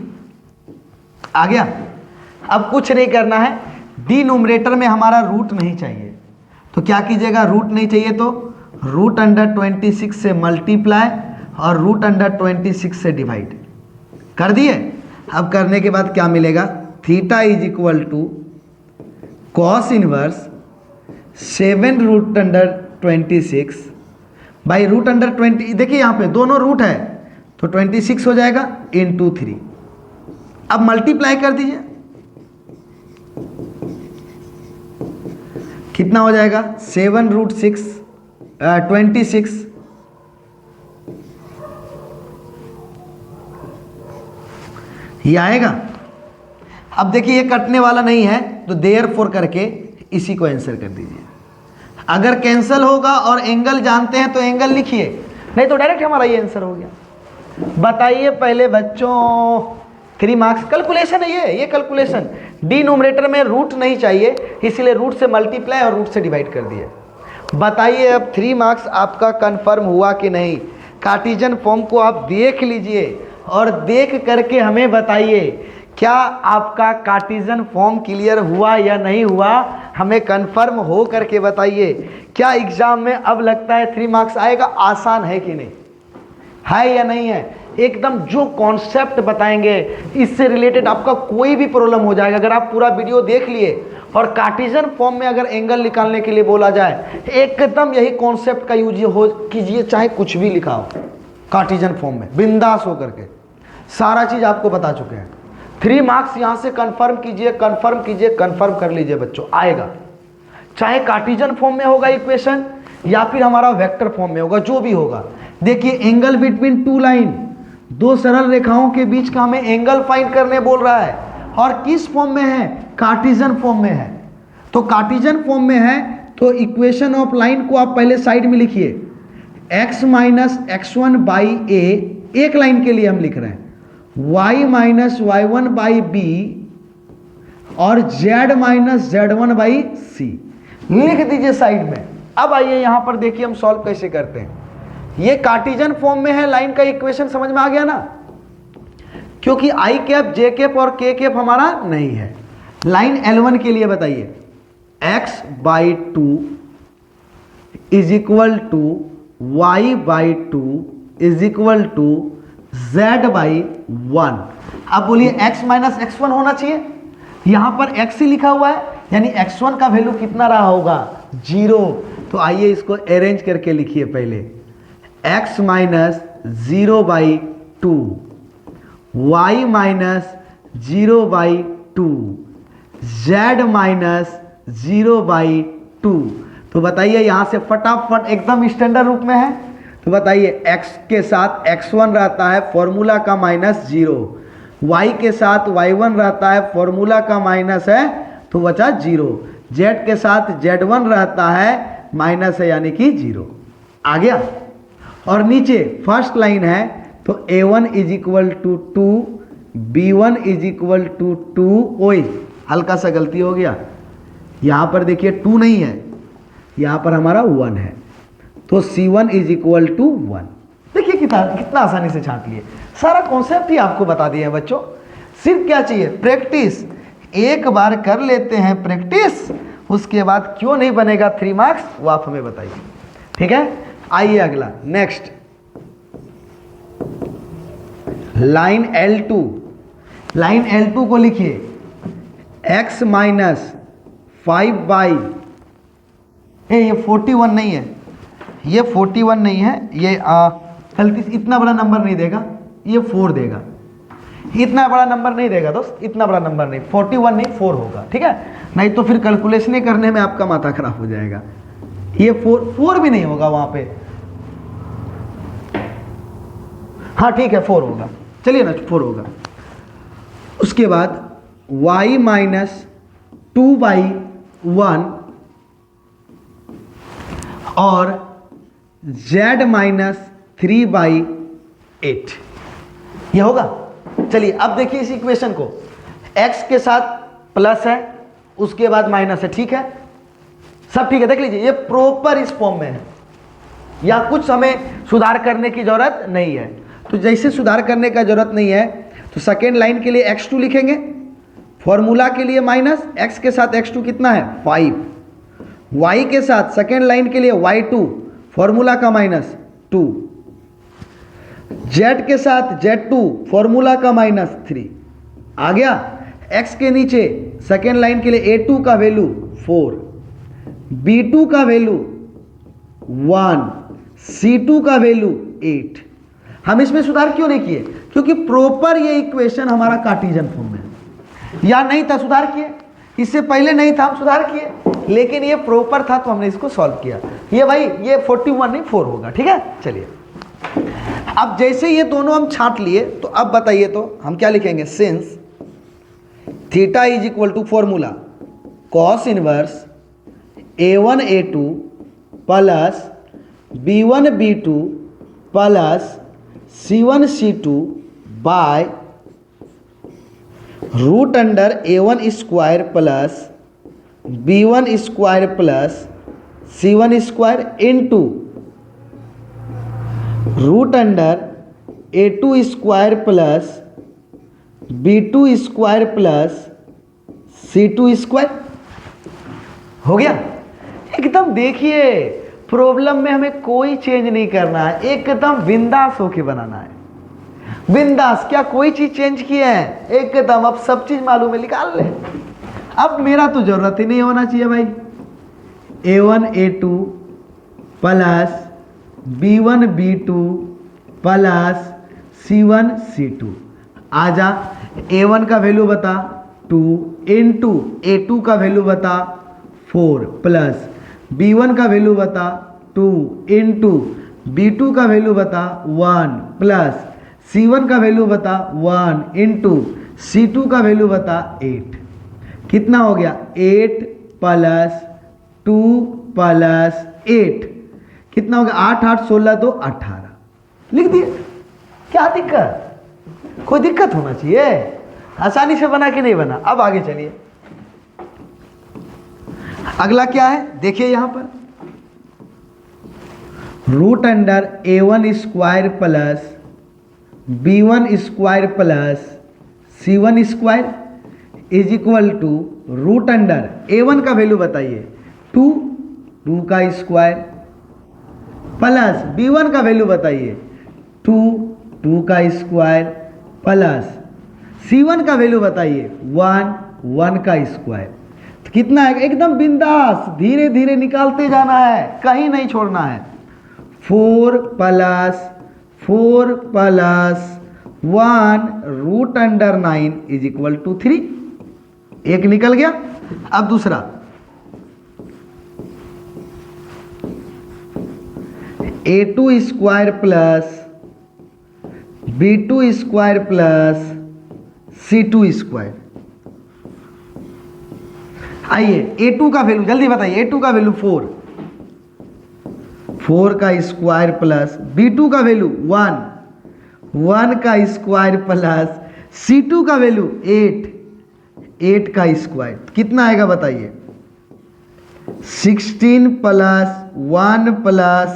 आ गया। अब कुछ नहीं करना है, डिनोमिनेटर में हमारा रूट नहीं चाहिए, तो क्या कीजिएगा? रूट नहीं चाहिए तो √26 से मल्टीप्लाई और √26 से डिवाइड कर दिए। अब करने के बाद क्या मिलेगा? Theta = cos inverse 7 √26 by √20। देखिए यहाँ पे दोनों रूट है तो 26 हो जाएगा इंटू 3। अब मल्टीप्लाई कर दीजिए। कितना हो जाएगा 7√6 26, ये आएगा। अब देखिए ये कटने वाला नहीं है तो देयरफॉर करके इसी को आंसर कर दीजिए। अगर कैंसिल होगा और एंगल जानते हैं तो एंगल लिखिए, नहीं तो डायरेक्ट हमारा ये आंसर हो गया। बताइए पहले बच्चों, 3 मार्क्स कैलकुलेशन है ये कैलकुलेशन। डिनोमिनेटर में रूट नहीं चाहिए, इसलिए रूट से मल्टीप्लाई और रूट से डिवाइड कर दिए। बताइए अब 3 मार्क्स आपका कंफर्म हुआ कि नहीं। कार्टेशियन फॉर्म को आप देख लीजिए और देख करके हमें बताइए क्या आपका कार्टेशियन फॉर्म क्लियर हुआ या नहीं हुआ, हमें कंफर्म हो करके बताइए। क्या एग्जाम में अब लगता है 3 मार्क्स आएगा? आसान है कि नहीं, है या नहीं है? एकदम जो कॉन्सेप्ट बताएंगे इससे रिलेटेड आपका कोई भी प्रॉब्लम हो जाएगा। अगर आप पूरा वीडियो देख लिए और कार्टेशियन फॉर्म में अगर एंगल निकालने के लिए बोला जाए, एकदम यही कॉन्सेप्ट का यूज हो कीजिए, चाहे कुछ भी लिखा हो कार्टेशियन फॉर्म में, बिंदास हो करके सारा चीज आपको बता चुके हैं। 3 मार्क्स यहां से कंफर्म कीजिए, कंफर्म कीजिए, कंफर्म कर लीजिए बच्चों, आएगा। चाहे कार्टेशियन फॉर्म में होगा इक्वेशन या फिर हमारा वेक्टर फॉर्म में होगा, जो भी होगा। देखिए एंगल बिटवीन 2 लाइन, 2 सरल रेखाओं के बीच का हमें एंगल फाइंड करने बोल रहा है, और किस फॉर्म में है? कार्टेशियन फॉर्म में है। तो कार्टेशियन फॉर्म में है तो इक्वेशन ऑफ लाइन को आप पहले साइड में लिखिए, x माइनस x1 बाई ए, एक लाइन के लिए हम लिख रहे हैं, y minus y1 by B और z minus z1 by C, लिख दीजिए साइड में। अब आइए यहां पर देखिए हम सॉल्व कैसे करते हैं। ये कार्टेशियन फॉर्म में है, लाइन का इक्वेशन समझ में आ गया ना, क्योंकि आई कैप जे कैप और के कैप हमारा नहीं है। लाइन L1 के लिए बताइए, x by 2 is equal to y by 2 is equal to z by 1। अब बोलिए x माइनस x1 होना चाहिए, यहां पर x ही लिखा हुआ है, यानी x1 का वैल्यू कितना रहा होगा? 0। तो आइए इसको अरेंज करके लिखिए पहले, x minus 0 by 2, y minus 0 by 2, z minus 0 by 2। तो बताइए यहां से फटाफट एकदम स्टैंडर्ड रूप में है, तो बताइए x के साथ x1 रहता है फॉर्मूला का -0, y के साथ y1 रहता है फॉर्मूला का माइनस है तो बचा 0, z के साथ z1 रहता है माइनस है यानी कि 0। आ गया। और नीचे फर्स्ट लाइन है तो a1 is equal to 2, b1 is equal to 2। ओए हल्का सा गलती हो गया, यहां पर देखिए 2 नहीं है, यहां पर हमारा 1 है, तो c1 इज इक्वल टू 1। देखिए कितना आसानी से छांट लिए, सारा कॉन्सेप्ट ही आपको बता दिए हैं बच्चों। सिर्फ क्या चाहिए? प्रैक्टिस। एक बार कर लेते हैं प्रैक्टिस, उसके बाद क्यों नहीं बनेगा 3 मार्क्स वो आप हमें बताइए, ठीक है। आइए अगला, next line L2। Line L2 को लिखिए, x माइनस 5 बाई, ये 41 नहीं है, ये 41 नहीं है, ये गलती से इतना बड़ा नंबर नहीं देगा, ये 4 देगा। इतना बड़ा नंबर नहीं देगा दोस्त, इतना बड़ा नंबर नहीं, 41 नहीं 4 होगा, ठीक है। नहीं तो फिर कैलकुलेशन करने में आपका माथा खराब हो जाएगा। ये 4 भी नहीं होगा वहां पे, हाँ ठीक है 4 होगा, चलिए ना 4 होगा। उसके बाद y माइनस 2 बाई 1 और z माइनस 3 बाई 8, ये होगा। चलिए अब देखिए इस इक्वेशन को, x के साथ प्लस है उसके बाद माइनस है, ठीक है, सब ठीक है। देख लीजिए ये प्रॉपर इस फॉर्म में है, या कुछ हमें सुधार करने की जरूरत नहीं है। तो जैसे सुधार करने का जरूरत नहीं है तो सेकेंड लाइन के लिए x2 लिखेंगे, फॉर्मूला के लिए माइनस, x के साथ x2 कितना है 5, y के साथ सेकेंड लाइन के लिए y2 फॉर्मूला का -2, z के साथ z2 फॉर्मूला का -3। आ गया। x के नीचे सेकेंड लाइन के लिए a2 का वैल्यू 4, b2 का वैल्यू 1, c2 का वैल्यू 8। हम इसमें सुधार क्यों नहीं किए? क्योंकि प्रॉपर ये इक्वेशन हमारा कार्टेशियन फॉर्म में, या नहीं था सुधार किए, इससे पहले नहीं था हम सुधार किए। लेकिन ये प्रॉपर था तो हमने इसको सॉल्व किया। ये भाई ये 41 नहीं 4 होगा, ठीक है। चलिए अब जैसे ये दोनों हम छांट लिए तो अब बताइए तो हम क्या लिखेंगे, since theta is equal to formula cos inverse a1 a2 plus b1 b2 plus c1 c2 by root under a1 square plus b1 square plus c1 square into root under a2 square plus b2 square plus c2 square. हो गया एकदम। देखिए problem में हमें कोई change नहीं करना है, एकदम बिंदास होके बनाना है, बिंदास। क्या कोई चीज चेंज की है, एकदम। अब सब चीज मालूम है, निकाल ले। अब मेरा तो जरूरत ही नहीं होना चाहिए भाई। a1 a2 plus b1 b2 plus c1 c2। आजा a1 का वैल्यू बता 2 इंटू a2 का वैल्यू बता 4 प्लस b1 का वैल्यू बता 2 इंटू b2 का वैल्यू बता 1 प्लस c1 का वैल्यू बता 1 इंटू c2 का वैल्यू बता 8। कितना हो गया 8 प्लस 2 प्लस 8 कितना हो गया 8 8 16 2 18। लिख दिए। क्या दिक्कत, कोई दिक्कत होना चाहिए, आसानी से बना कि नहीं बना। अब आगे चलिए, अगला क्या है देखिए यहां पर, root under a1 square plus b1 square plus c1 square is equal to root under a1 का वैल्यू बताइए 2 का स्क्वायर प्लस b1 का वैल्यू बताइए 2 का स्क्वायर प्लस c1 का वैल्यू बताइए 1 का स्क्वायर। तो कितना है, एकदम बिंदास, धीरे धीरे निकालते जाना है, कहीं नहीं छोड़ना है। 4 plus 1 root under 9 is equal to 3। एक निकल गया। अब दूसरा a2 square plus b2 square plus c2 square. आइए a2 का वैल्यू जल्दी बताइए, a2 का वैल्यू 4 का स्क्वायर प्लस b2 का वैल्यू 1 का स्क्वायर प्लस c2 का वैल्यू 8 का स्क्वायर। कितना आएगा बताइए 16 प्लस 1 प्लस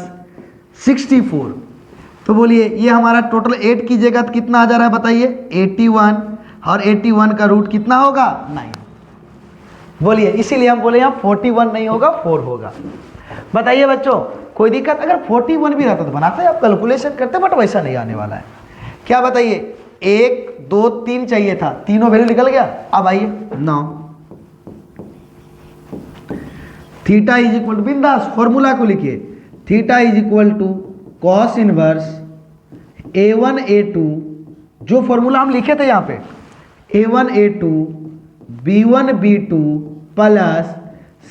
64। तो बोलिए ये हमारा टोटल 8 कीजिएगा तो कितना आ जा रहा है बताइए 81, और 81 का रूट कितना होगा 9। बोलिए इसीलिए हम बोले यहाँ 41 नहीं होगा 4 होगा। बताइए बच्चों कोई दिक्कत, अगर 41 भी रहता तो बनाते आप कैलकुलेशन करते, बट वैसा नहीं आने वाला है। क्या बताइए 1 2 3 चाहिए था, तीनों वैल्यू निकल गया। अब आइए 9 थीटा इज इक्वल टू, बिंदास फॉर्मूला को लिखिए, theta is equal to cos inverse a1 a2, जो फॉर्मूला हम लिखे थे यहाँ पे a1 a2 b1 b2 plus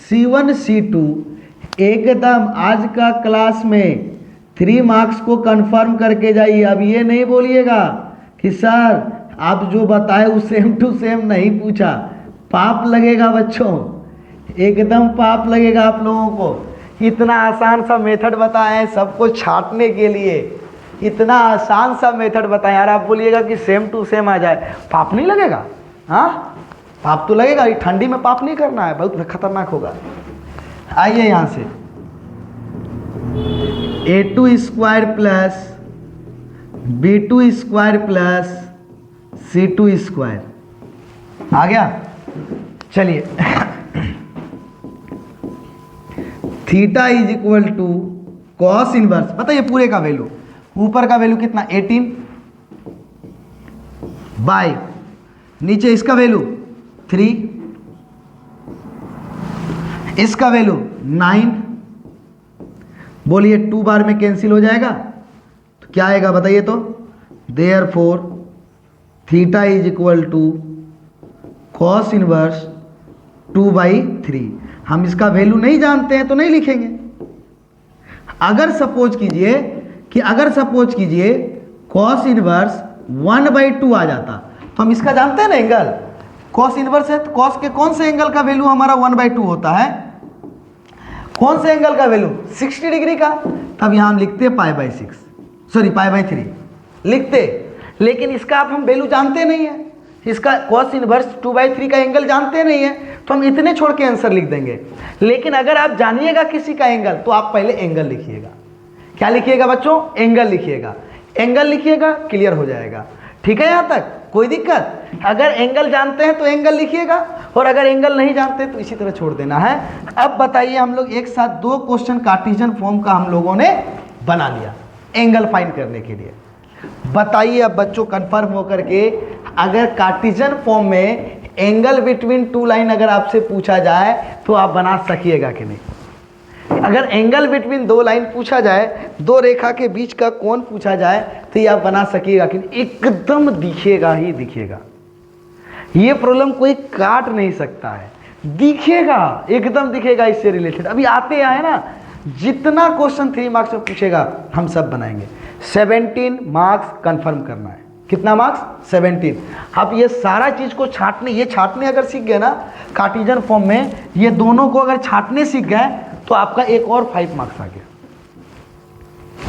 c1 c2। एकदम आज का क्लास में 3 मार्क्स को कंफर्म करके जाइए। अब ये नहीं बोलिएगा कि सर आप जो बताए वो सेम टू सेम नहीं पूछा, पाप लगेगा बच्चों, एकदम पाप लगेगा आप लोगों को। इतना आसान सा मेथड बताया है सबको छांटने के लिए, इतना आसान सा मेथड बताया यार, आप बोलिएगा कि सेम टू सेम आ जाए, पाप नहीं लगेगा? हाँ पाप तो लगेगा, ये ठंडी में पाप नहीं करना है, बहुत खतरनाक होगा। आइए यहाँ से a2 square plus b2 square plus c2 square आ गया। चलिए theta is equal to cos inverse, बताइए पूरे का वैल्यू, ऊपर का वैल्यू कितना 18 बाय नीचे इसका वैल्यू 3, इसका वैल्यू 9। बोलिए 2 बार में कैंसिल हो जाएगा तो क्या आएगा बताइए तो, therefore theta is equal to cos inverse 2/3। हम इसका वैल्यू नहीं जानते हैं तो नहीं लिखेंगे। अगर सपोज कीजिए कॉस इनवर्स 1/2 आ जाता, तो हम इसका जानते हैं ना एंगल, कॉस इनवर्स है तो कॉस के कौन से एंगल का वैल्यू हमारा 1/2 होता है, कौन से एंगल का वैल्यू 60 डिग्री का, तब यहां हम लिखते पाई/3 लिखते। लेकिन इसका अब हम वैल्यू जानते नहीं है, इसका कॉस इनवर्स 2/3 का एंगल जानते नहीं है, तो हम इतने छोड़ के आंसर लिख देंगे। लेकिन अगर आप जानिएगा किसी का एंगल तो आप पहले एंगल लिखिएगा। क्या लिखिएगा बच्चों? एंगल लिखिएगा। एंगल लिखिएगा, क्लियर हो जाएगा। ठीक है, यहां तक कोई दिक्कत? अगर एंगल जानते हैं तो एंगल लिखिएगा, और अगर एंगल नहीं जानते तो इसी तरह छोड़ देना है। अब बताइए, हम लोग एक साथ 2 क्वेश्चन कार्टेशियन फॉर्म का हम लोगों ने बना लिया एंगल फाइंड करने के लिए। बताइए अब बच्चों कंफर्म होकर के, अगर कार्टेशियन फॉर्म में एंगल बिटवीन 2 लाइन अगर आपसे पूछा जाए तो आप बना सकिएगा कि नहीं? अगर एंगल बिटवीन 2 लाइन पूछा जाए, 2 रेखा के बीच का कोण पूछा जाए, तो ये आप बना सकिएगा कि नहीं? एकदम दिखेगा ही दिखेगा। ये प्रॉब्लम कोई काट नहीं सकता है, दिखेगा, एकदम दिखेगा इससे रिलेटेड। अभी आते आए ना, जितना क्वेश्चन 3 मार्क्स में पूछेगा हम सब बनाएंगे। 17 मार्क्स कंफर्म करना है। कितना मार्क्स? 17। अब ये सारा चीज को छाटने अगर सीख गए ना कार्टेशियन फॉर्म में, ये दोनों को अगर छाटने सीख गए तो आपका एक और 5 मार्क्स आ गया,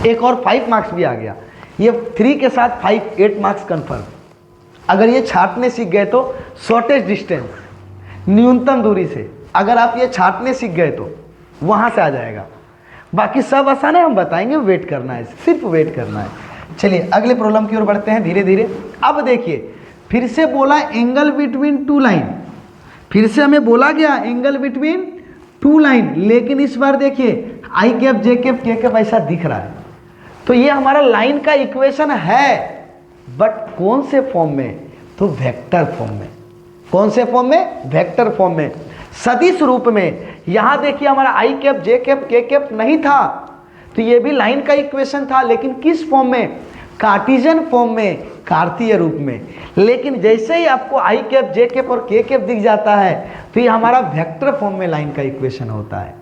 एक और 5 मार्क्स भी आ गया। ये 3 के साथ 5, 8 मार्क्स कंफर्म। अगर ये छाटने सीख गए तो शॉर्टेस्ट डिस्टेंस, न्यूनतम दूरी से अगर आप ये छाटने सीख गए तो वहां से आ जाएगा। बाकी सब आसान है, हम बताएंगे, वेट करना है, सिर्फ वेट करना है। चलिए अगले प्रॉब्लम की ओर बढ़ते हैं धीरे धीरे। अब देखिए, फिर से बोला एंगल बिटवीन 2 लाइन, फिर से हमें बोला गया एंगल बिटवीन 2 लाइन, लेकिन इस बार देखिए आई कैप जे कैप के कैप ऐसा दिख रहा है। तो ये हमारा लाइन का इक्वेशन है, बट कौन से फॉर्म में? तो वेक्टर फॉर्म में। कौन से फॉर्म में? वेक्टर फॉर्म में, सदिश रूप में। यहां देखिए हमारा आई कैप जे कैप के कैप नहीं था, तो ये भी लाइन का इक्वेशन था, लेकिन किस फॉर्म में? कार्टेशियन फॉर्म में, कार्तीय रूप में। लेकिन जैसे ही आपको आई कैप जे कैप और के कैप दिख जाता है तो ये हमारा वेक्टर फॉर्म में लाइन का इक्वेशन होता है।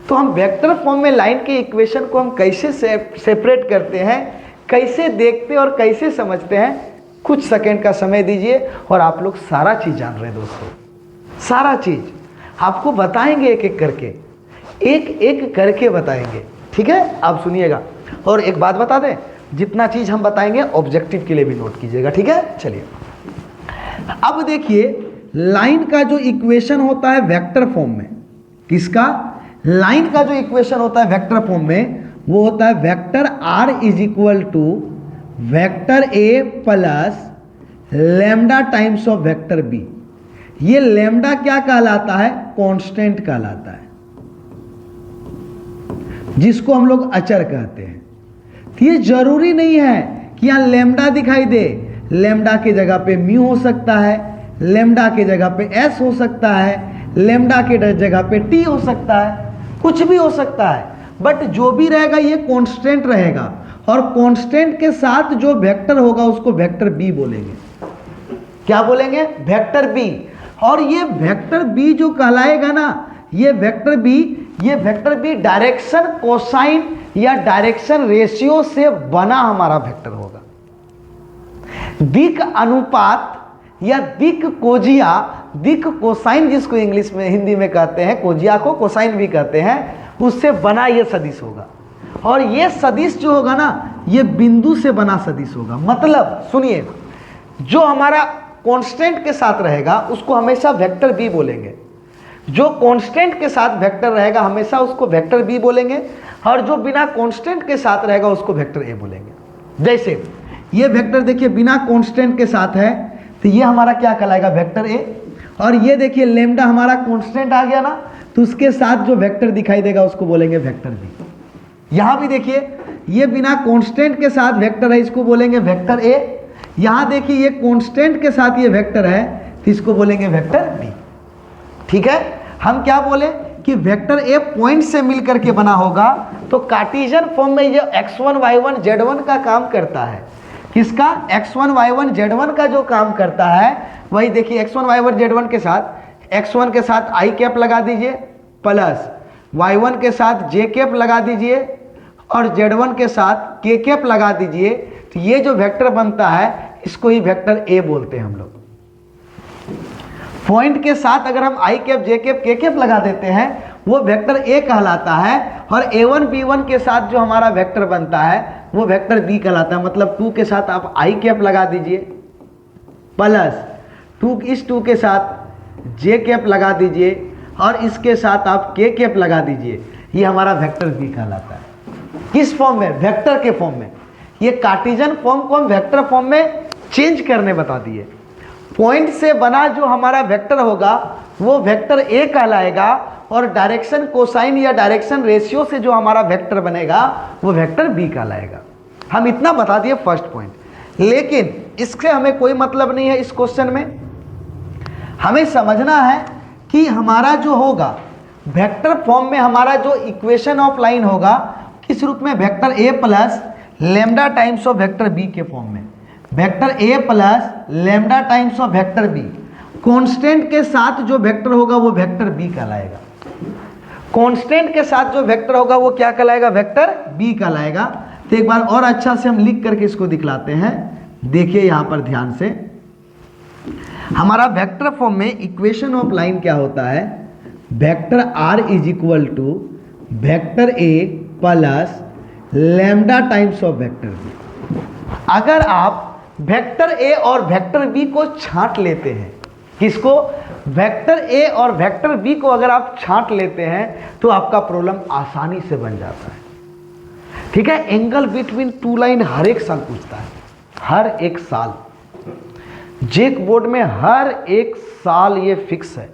तो हम वेक्टर फॉर्म में लाइन के इक्वेशन को हम कैसे सेपरेट करते हैं, कैसे देखते और कैसे समझते हैं, कुछ सेकंड का समय दीजिए और आप लोग सारा चीज जान रहे हैं दोस्तों। सारा चीज आपको बताएंगे, एक एक करके, एक एक करके बताएंगे। ठीक है, आप सुनिएगा। और एक बात बता दें, जितना चीज हम बताएंगे ऑब्जेक्टिव के लिए भी नोट कीजिएगा। ठीक है, चलिए अब देखिए, लाइन का जो इक्वेशन होता है वेक्टर फॉर्म में, किसका? लाइन का जो इक्वेशन होता है वेक्टर फॉर्म में, वो होता है vector r is equal to vector a plus lambda times of vector b। ये लैम्डा क्या कहलाता है? कांस्टेंट कहलाता है, जिसको हम लोग अचर कहते हैं। तो ये जरूरी नहीं है कि यहां लैम्डा दिखाई दे, लैम्डा के जगह पे म्यू हो सकता है, लैम्डा के जगह पे एस हो सकता है, लैम्डा के जगह पे टी हो सकता है, कुछ भी हो सकता है, बट जो भी रहेगा ये कांस्टेंट रहेगा। और कांस्टेंट के साथ जो वेक्टर होगा उसको वेक्टर बी बोलेंगे। क्या बोलेंगे? Vector B. और ये वेक्टर बी जो कहलाएगा ना, ये वेक्टर बी डायरेक्शन कोसाइन या डायरेक्शन रेशियो से बना हमारा वेक्टर होगा। दिक अनुपात या दिक कोजिया, दिक कोसाइन जिसको इंग्लिश में हिंदी में कहते हैं, कोजिया को कोसाइन भी कहते हैं, उससे बना ये सदिश होगा। और ये सदिश जो होगा ना, ये बिंदु से बना सदिश होगा। मतलब सुनिए, जो हमारा कांस्टेंट के साथ रहेगा उसको हमेशा वेक्टर बी बोलेंगे, जो कांस्टेंट के साथ वेक्टर रहेगा हमेशा उसको वेक्टर बी बोलेंगे, और जो बिना कांस्टेंट के साथ रहेगा उसको वेक्टर ए बोलेंगे। जैसे ये वेक्टर देखिए बिना कांस्टेंट के साथ है, तो ये हमारा क्या कहलाएगा? Vector A. और ये देखिए लैम्डा हमारा कांस्टेंट आ गया ना, तो उसके साथ जो वेक्टर दिखाई देगा उसको बोलेंगे वेक्टर बी। यहां भी देखिए ये बिना कांस्टेंट के साथ वेक्टर है, इसको बोलेंगे वेक्टर ए। यहां देखिए ये कांस्टेंट के साथ ये वेक्टर है, तो इसको बोलेंगे वेक्टर बी। ठीक है, हम क्या बोले कि वेक्टर ए पॉइंट से मिलकर के बना होगा, तो कार्टेशियन फॉर्म में ये x1 y1 z1 का काम करता है। किसका? x1 y1 z1 का जो काम करता है वही देखिए x1 y1 z1 के साथ x1 के साथ आई कैप लगा दीजिए प्लस y1 के साथ जे कैप लगा दीजिए और z1 के साथ के कैप लगा दीजिए, तो ये जो वेक्टर बनता है इसको ही वेक्टर ए बोलते हैं हम लोग। पॉइंट के साथ अगर हम आई कैप जे कैप के कैप लगा देते हैं वो वेक्टर ए कहलाता है, और a1 b1 के साथ जो हमारा वेक्टर बनता है वो वेक्टर बी कहलाता है। मतलब 2 के साथ आप आई कैप लगा दीजिए प्लस 2 इस 2 के साथ जे कैप लगा दीजिए और इसके साथ आप के कैप लगा दीजिए, ये हमारा वेक्टर बी कहलाता है। किस फॉर्म में? वेक्टर के फॉर्म में। ये कार्टेशियन फॉर्म को हम वेक्टर फॉर्म में चेंज करने बता दिए। पॉइंट से बना जो हमारा वेक्टर होगा वो वेक्टर ए कहलाएगा, और डायरेक्शन कोसाइन या डायरेक्शन रेशियो से जो हमारा वेक्टर बनेगा वो वेक्टर बी कहलाएगा। हम इतना बता दिए फर्स्ट पॉइंट, लेकिन इससे हमें कोई मतलब नहीं है। इस क्वेश्चन में हमें समझना है कि हमारा जो होगा वेक्टर फॉर्म में हमारा जो इक्वेशन ऑफ लाइन होगा किस रूप में? Vector A plus lambda times of vector B के फॉर्म में। Vector A plus lambda times of vector B, constant के साथ जो वेक्टर होगा वो वेक्टर बी कहलाएगा। कांस्टेंट के साथ जो वेक्टर होगा वो क्या कहलाएगा? वेक्टर बी कहलाएगा। तो एक बार और अच्छा से हम लिख करके इसको दिखलाते हैं। देखिए यहां पर ध्यान से, हमारा वेक्टर फॉर्म में इक्वेशन ऑफ लाइन क्या होता है? Vector R is equal to vector A plus lambda times of vector B. अगर आप वेक्टर ए और वेक्टर बी को छांट लेते हैं, किसको? वेक्टर ए और वेक्टर बी को अगर आप छांट लेते हैं तो आपका प्रॉब्लम आसानी से बन जाता है। ठीक है, एंगल बिटवीन टू लाइन हर एक साल पूछता है, हर एक साल जेक बोर्ड में हर एक साल ये फिक्स है।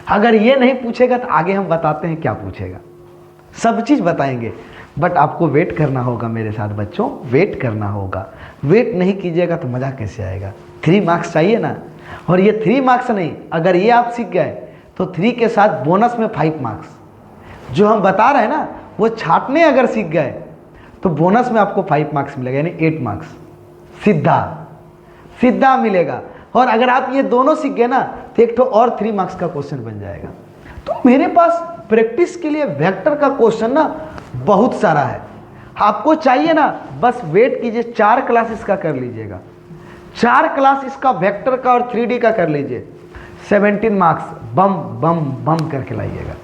अगर ये नहीं पूछेगा तो आगे हम बताते हैं क्या पूछेगा, सब चीज बताएंगे। बट आपको वेट करना होगा मेरे साथ बच्चों, वेट करना होगा। वेट नहीं कीजिएगा तो मजा कैसे आएगा? 3 मार्क्स चाहिए ना, और ये 3 मार्क्स नहीं, अगर ये आप सीख गए तो 3 के साथ बोनस में 5 मार्क्स जो हम बता रहे हैं ना वो छाटने अगर सीख गए तो बोनस में आपको 5 मार्क्स मिलेगा, यानी 8 मार्क्स सीधा सीधा मिलेगा। और अगर आप ये दोनों सीख गए ना तो एक तो और 3 मार्क्स का क्वेश्चन बन जाएगा। तो मेरे पास प्रैक्टिस के लिए वेक्टर का क्वेश्चन ना बहुत सारा है। आपको चाहिए ना, बस वेट कीजिए, 4 क्लास इसका कर लीजिएगा, 4 क्लास इसका वेक्टर का और 3D का कर लीजिए। 17 मार्क्स बम बम बम करके लाइएगा,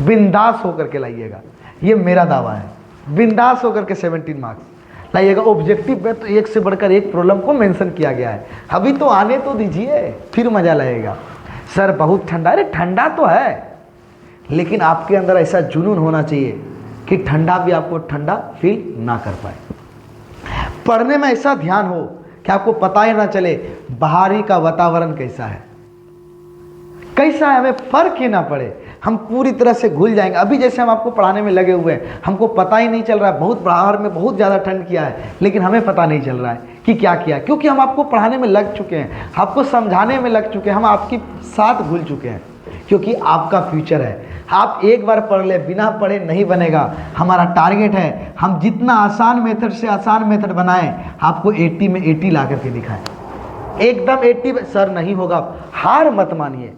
बिंदास होकर के लाइएगा, ये मेरा दावा है। बिंदास होकर के 17 मार्क्स लाइएगा। ऑब्जेक्टिव में तो एक से बढ़कर एक प्रॉब्लम को मेंशन किया गया है। अभी तो आने तो दीजिए, फिर मजा लगेगा। सर बहुत ठंडा, अरे ठंडा तो है, लेकिन आपके अंदर ऐसा जुनून होना चाहिए कि ठंडा भी आपको ठंडा फील ना कर पाए। पढ़ने में ऐसा ध्यान हो कि आपको पता ही ना चले बाहरी का वातावरण कैसा है, कैसा है, हमें फर्क ही ना पड़े, हम पूरी तरह से घुल जाएंगे। अभी जैसे हम आपको पढ़ाने में लगे हुए हैं, हमको पता ही नहीं चल रहा है, बहुत बाहर में बहुत ज़्यादा ठंड किया है, लेकिन हमें पता नहीं चल रहा है कि क्या किया, क्योंकि हम आपको पढ़ाने में लग चुके हैं, आपको समझाने में लग चुके हैं, हम आपके साथ घुल चुके हैं, क्योंकि आपका फ्यूचर है। आप एक बार पढ़ ले, बिना पढ़े नहीं बनेगा। हमारा टारगेट है हम जितना आसान मेथड से आसान मेथड बनाएं, आपको 80 में 80 ला करके दिखाएं। एकदम 80 सर नहीं होगा, हार मत मानिए।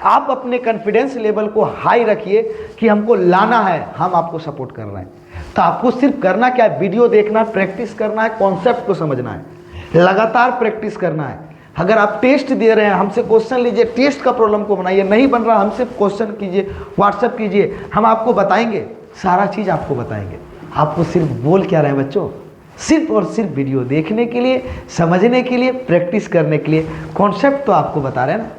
आप अपने कॉन्फिडेंस लेवल को हाई रखिए कि हमको लाना है, हम आपको सपोर्ट कर रहे हैं। तो आपको सिर्फ करना क्या है? वीडियो देखना, प्रैक्टिस करना है, कॉन्सेप्ट को समझना है, लगातार प्रैक्टिस करना है। अगर आप टेस्ट दे रहे हैं, हमसे क्वेश्चन लीजिए, टेस्ट का प्रॉब्लम को बनाइए। नहीं बन रहा, हमसे क्वेश्चन कीजिए, व्हाट्सएप कीजिए, हम आपको बताएंगे, सारा चीज़ आपको बताएंगे। आपको सिर्फ बोल क्या रहे हैं बच्चों? सिर्फ और सिर्फ वीडियो देखने के लिए, समझने के लिए, प्रैक्टिस करने के लिए। कॉन्सेप्ट तो आपको बता रहे हैं ना।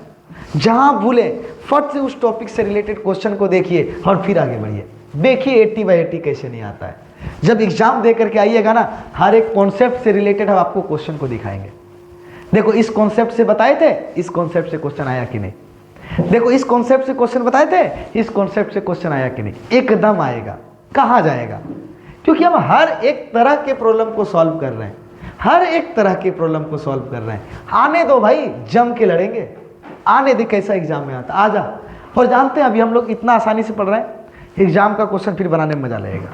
जहाँ भूले फट से उस टॉपिक से रिलेटेड क्वेश्चन को देखिए और फिर आगे बढ़िए। देखिए 80/80 कैसे नहीं आता है। जब एग्जाम दे करके आइएगा ना, हर एक कॉन्सेप्ट से रिलेटेड हम आपको क्वेश्चन को दिखाएंगे। देखो इस कॉन्सेप्ट से बताए थे, इस कॉन्सेप्ट से क्वेश्चन आया कि नहीं। देखो इस कॉन्सेप्ट से क्वेश्चन बताए थे, इस कॉन्सेप्ट से क्वेश्चन आया कि नहीं। एकदम आएगा, कहाँ जाएगा? क्योंकि हम हर एक तरह के प्रॉब्लम को सॉल्व कर रहे हैं, हर एक तरह के प्रॉब्लम को सॉल्व कर रहे हैं। आने दो भाई, जम के लड़ेंगे, आने दे कैसा एग्जाम में आता, आ जा। और जानते हैं अभी हम लोग इतना आसानी से पढ़ रहे हैं, एग्जाम का क्वेश्चन फिर बनाने में मजा लगेगा।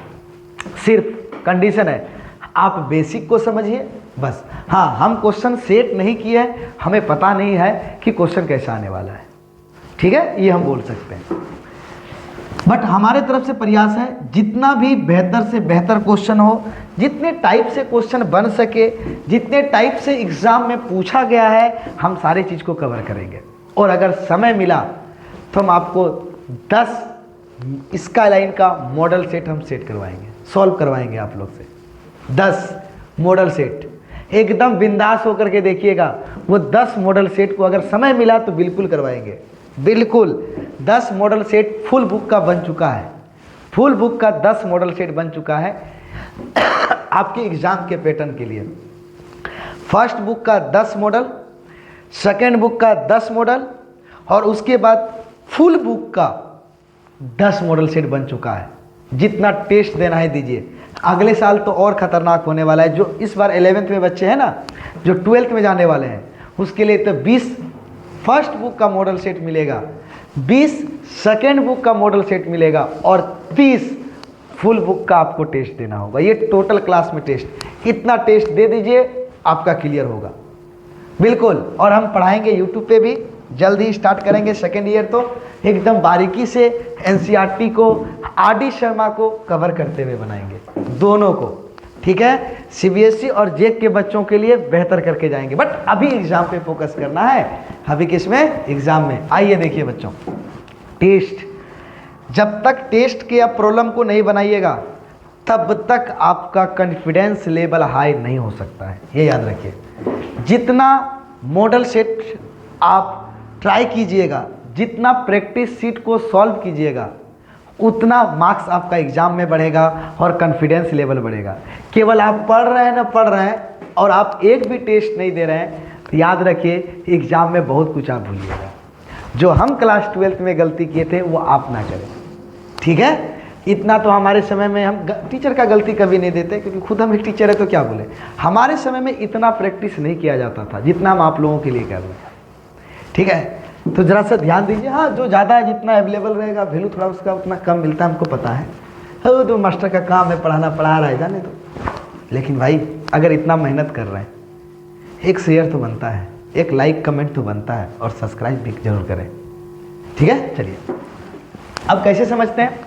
सिर्फ कंडीशन है आप बेसिक को समझिए बस। हाँ, हम क्वेश्चन सेट नहीं किए हैं, हमें पता नहीं है कि क्वेश्चन कैसा आने वाला है। ठीक है, ये हम बोल सकते हैं। बट हमारे तरफ से प्रयास है जितना भी बेहतर से बेहतर क्वेश्चन हो, जितने टाइप से क्वेश्चन बन सके, जितने टाइप से एग्ज़ाम में पूछा गया है, हम सारे चीज़ को कवर करेंगे। और अगर समय मिला तो हम आपको 10 स्काईलाइन का मॉडल सेट हम सेट करवाएंगे, सॉल्व करवाएंगे आप लोग से। 10 मॉडल सेट एकदम बिंदास होकर के देखिएगा। वो 10 मॉडल सेट को अगर समय मिला तो बिल्कुल करवाएंगे, बिल्कुल। 10 मॉडल सेट फुल बुक का बन चुका है, फुल बुक का 10 मॉडल सेट बन चुका है आपके एग्जाम के पैटर्न के लिए। फर्स्ट बुक का 10 मॉडल, सेकेंड बुक का 10 मॉडल, और उसके बाद फुल बुक का 10 मॉडल सेट बन चुका है। जितना टेस्ट देना है दीजिए। अगले साल तो और ख़तरनाक होने वाला है। जो इस बार 11th में बच्चे हैं ना, जो 12th में जाने वाले हैं, उसके लिए तो 20 फर्स्ट बुक का मॉडल सेट मिलेगा, 20 सेकेंड बुक का मॉडल सेट मिलेगा, और 30 फुल बुक का आपको टेस्ट देना होगा। ये टोटल क्लास में टेस्ट, इतना टेस्ट दे दीजिए आपका क्लियर होगा, बिल्कुल। और हम पढ़ाएंगे यूट्यूब पे भी, जल्द ही स्टार्ट करेंगे सेकेंड ईयर, तो एकदम बारीकी से एनसीईआरटी को, आर.डी. शर्मा को कवर करते हुए बनाएंगे, दोनों को, ठीक है। सीबीएसई और जेक के बच्चों के लिए बेहतर करके जाएंगे। बट अभी एग्जाम पे फोकस करना है, अभी किस में, एग्जाम में। आइए देखिए बच्चों, टेस्ट, जब तक टेस्ट के आप प्रॉब्लम को नहीं बनाइएगा तब तक आपका कॉन्फिडेंस लेवल हाई नहीं हो सकता है, ये याद रखिए। जितना मॉडल सेट आप ट्राई कीजिएगा, जितना प्रैक्टिस सीट को सॉल्व कीजिएगा, उतना मार्क्स आपका एग्जाम में बढ़ेगा और कॉन्फिडेंस लेवल बढ़ेगा। केवल आप पढ़ रहे हैं ना, पढ़ रहे हैं और आप एक भी टेस्ट नहीं दे रहे हैं, तो याद रखिए एग्जाम में बहुत कुछ आप भूलिएगा। जो हम क्लास 12th में गलती किए थे वो आप ना करें, ठीक है। इतना तो हमारे समय में हम टीचर का गलती कभी नहीं देते, क्योंकि खुद हम एक टीचर है तो क्या बोले। हमारे समय में इतना प्रैक्टिस नहीं किया जाता था जितना हम आप लोगों के लिए कर रहे हैं, ठीक है। तो ज़रा सा ध्यान दीजिए। हाँ, जो ज़्यादा है, जितना अवेलेबल रहेगा वैल्यू थोड़ा उसका उतना कम मिलता है, हमको पता है। हो तो मास्टर का काम है, पढ़ाना, पढ़ा रहा है, जाने दो। लेकिन भाई अगर इतना मेहनत कर रहे हैं, एक शेयर तो बनता है, एक लाइक कमेंट तो बनता है, और सब्सक्राइब भी जरूर करें, ठीक है। चलिए अब कैसे समझते हैं।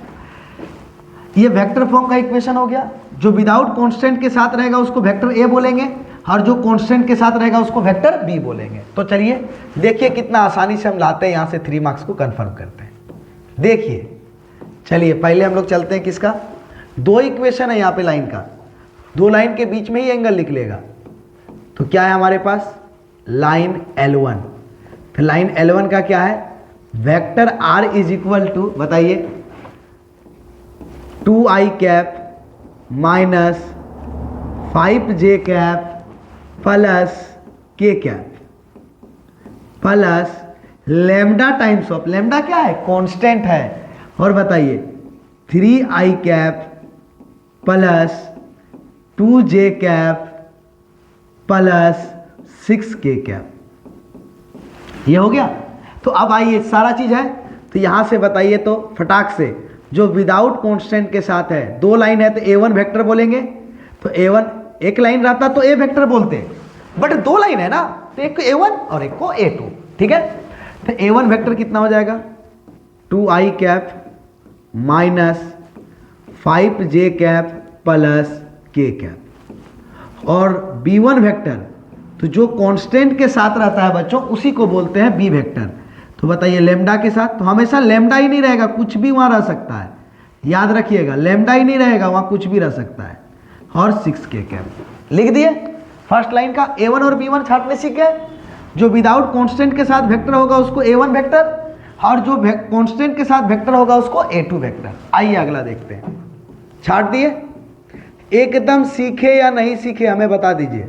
ये वेक्टर फॉर्म का इक्वेशन हो गया। जो विदाउट कांस्टेंट के साथ रहेगा उसको वेक्टर ए बोलेंगे, और जो कांस्टेंट के साथ रहेगा उसको वेक्टर बी बोलेंगे। तो चलिए देखिए कितना आसानी से हम लाते हैं, यहाँ से 3 मार्क्स को कंफर्म करते हैं। देखिए, चलिए पहले हम लोग चलते हैं किसका, 2 इक्वेशन है यहाँ पे लाइन का, 2 लाइन के बीच में ही एंगल निकलेगा। तो क्या है हमारे पास, लाइन L1। फिर लाइन L1 का क्या है, vector R is equal to, बताइए, 2i cap minus 5j cap plus k cap plus lambda times of, lambda क्या है, कांस्टेंट है, और बताइए 3i cap plus 2j cap plus 6k cap. ये हो गया। तो अब आइए, सारा चीज है तो यहां से बताइए तो फटाक से, जो विदाउट कांस्टेंट के साथ है, 2 लाइन है तो A1 वेक्टर बोलेंगे। तो A1 एक लाइन रहता तो A वेक्टर बोलते, बट 2 लाइन है ना, तो एक को A1 और एक को A2, ठीक है। तो A1 वेक्टर कितना हो जाएगा, 2i cap minus 5j cap plus k cap, और B1 वेक्टर तो जो कांस्टेंट के साथ रहता है बच्चों उसी को बोलते हैं B वेक्टर। तो बताइए लेमडा के साथ, तो हमेशा लेमडा ही नहीं रहेगा, कुछ भी वहां रह सकता है, याद रखिएगा, लेमडा ही नहीं रहेगा, वहां कुछ भी रह सकता है, और 6k कैप लिख दिए। फर्स्ट लाइन का A1 और B1 छाटने सीख गए। जो विदाउट कांस्टेंट के साथ वेक्टर होगा उसको A1 वेक्टर, और जो कांस्टेंट के साथ वेक्टर होगा उसको A2 वेक्टर। आइए अगला देखते हैं, छाट दिए। एकदम सीखे या नहीं सीखे हमें बता दीजिए।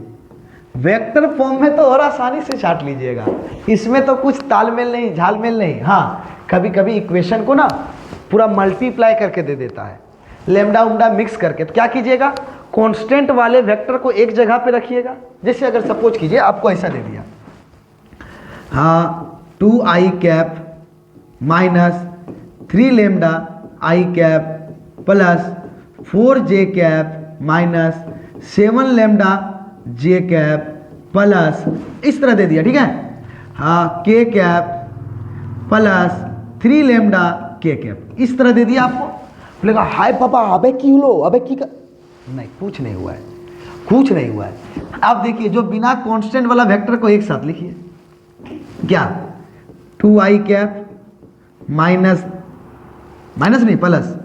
वेक्टर फॉर्म में तो और आसानी से छाट लीजिएगा, इसमें तो कुछ तालमेल नहीं, झालमेल नहीं। हाँ, कभी कभी इक्वेशन को ना पूरा मल्टीप्लाई करके दे देता है, लेमडा उमडा मिक्स करके। तो क्या कीजिएगा, कांस्टेंट वाले वेक्टर को एक जगह पे रखिएगा। जैसे अगर सपोज कीजिए आपको ऐसा दे दिया, हाँ, 2i cap minus 3 lambda i cap plus 4j cap minus 7 lambda j cap plus, इस तरह दे दिया, ठीक है। हाँ, k कैप प्लस 3 लेमडा के कैप, इस तरह दे दिया आपको। बोलेगा हाय पापा अबे क्यों लो अबे की नहीं, कुछ नहीं हुआ है, कुछ नहीं हुआ है। अब देखिए जो बिना कांस्टेंट वाला वेक्टर को एक साथ लिखिए, क्या 2i कैप माइनस नहीं प्लस,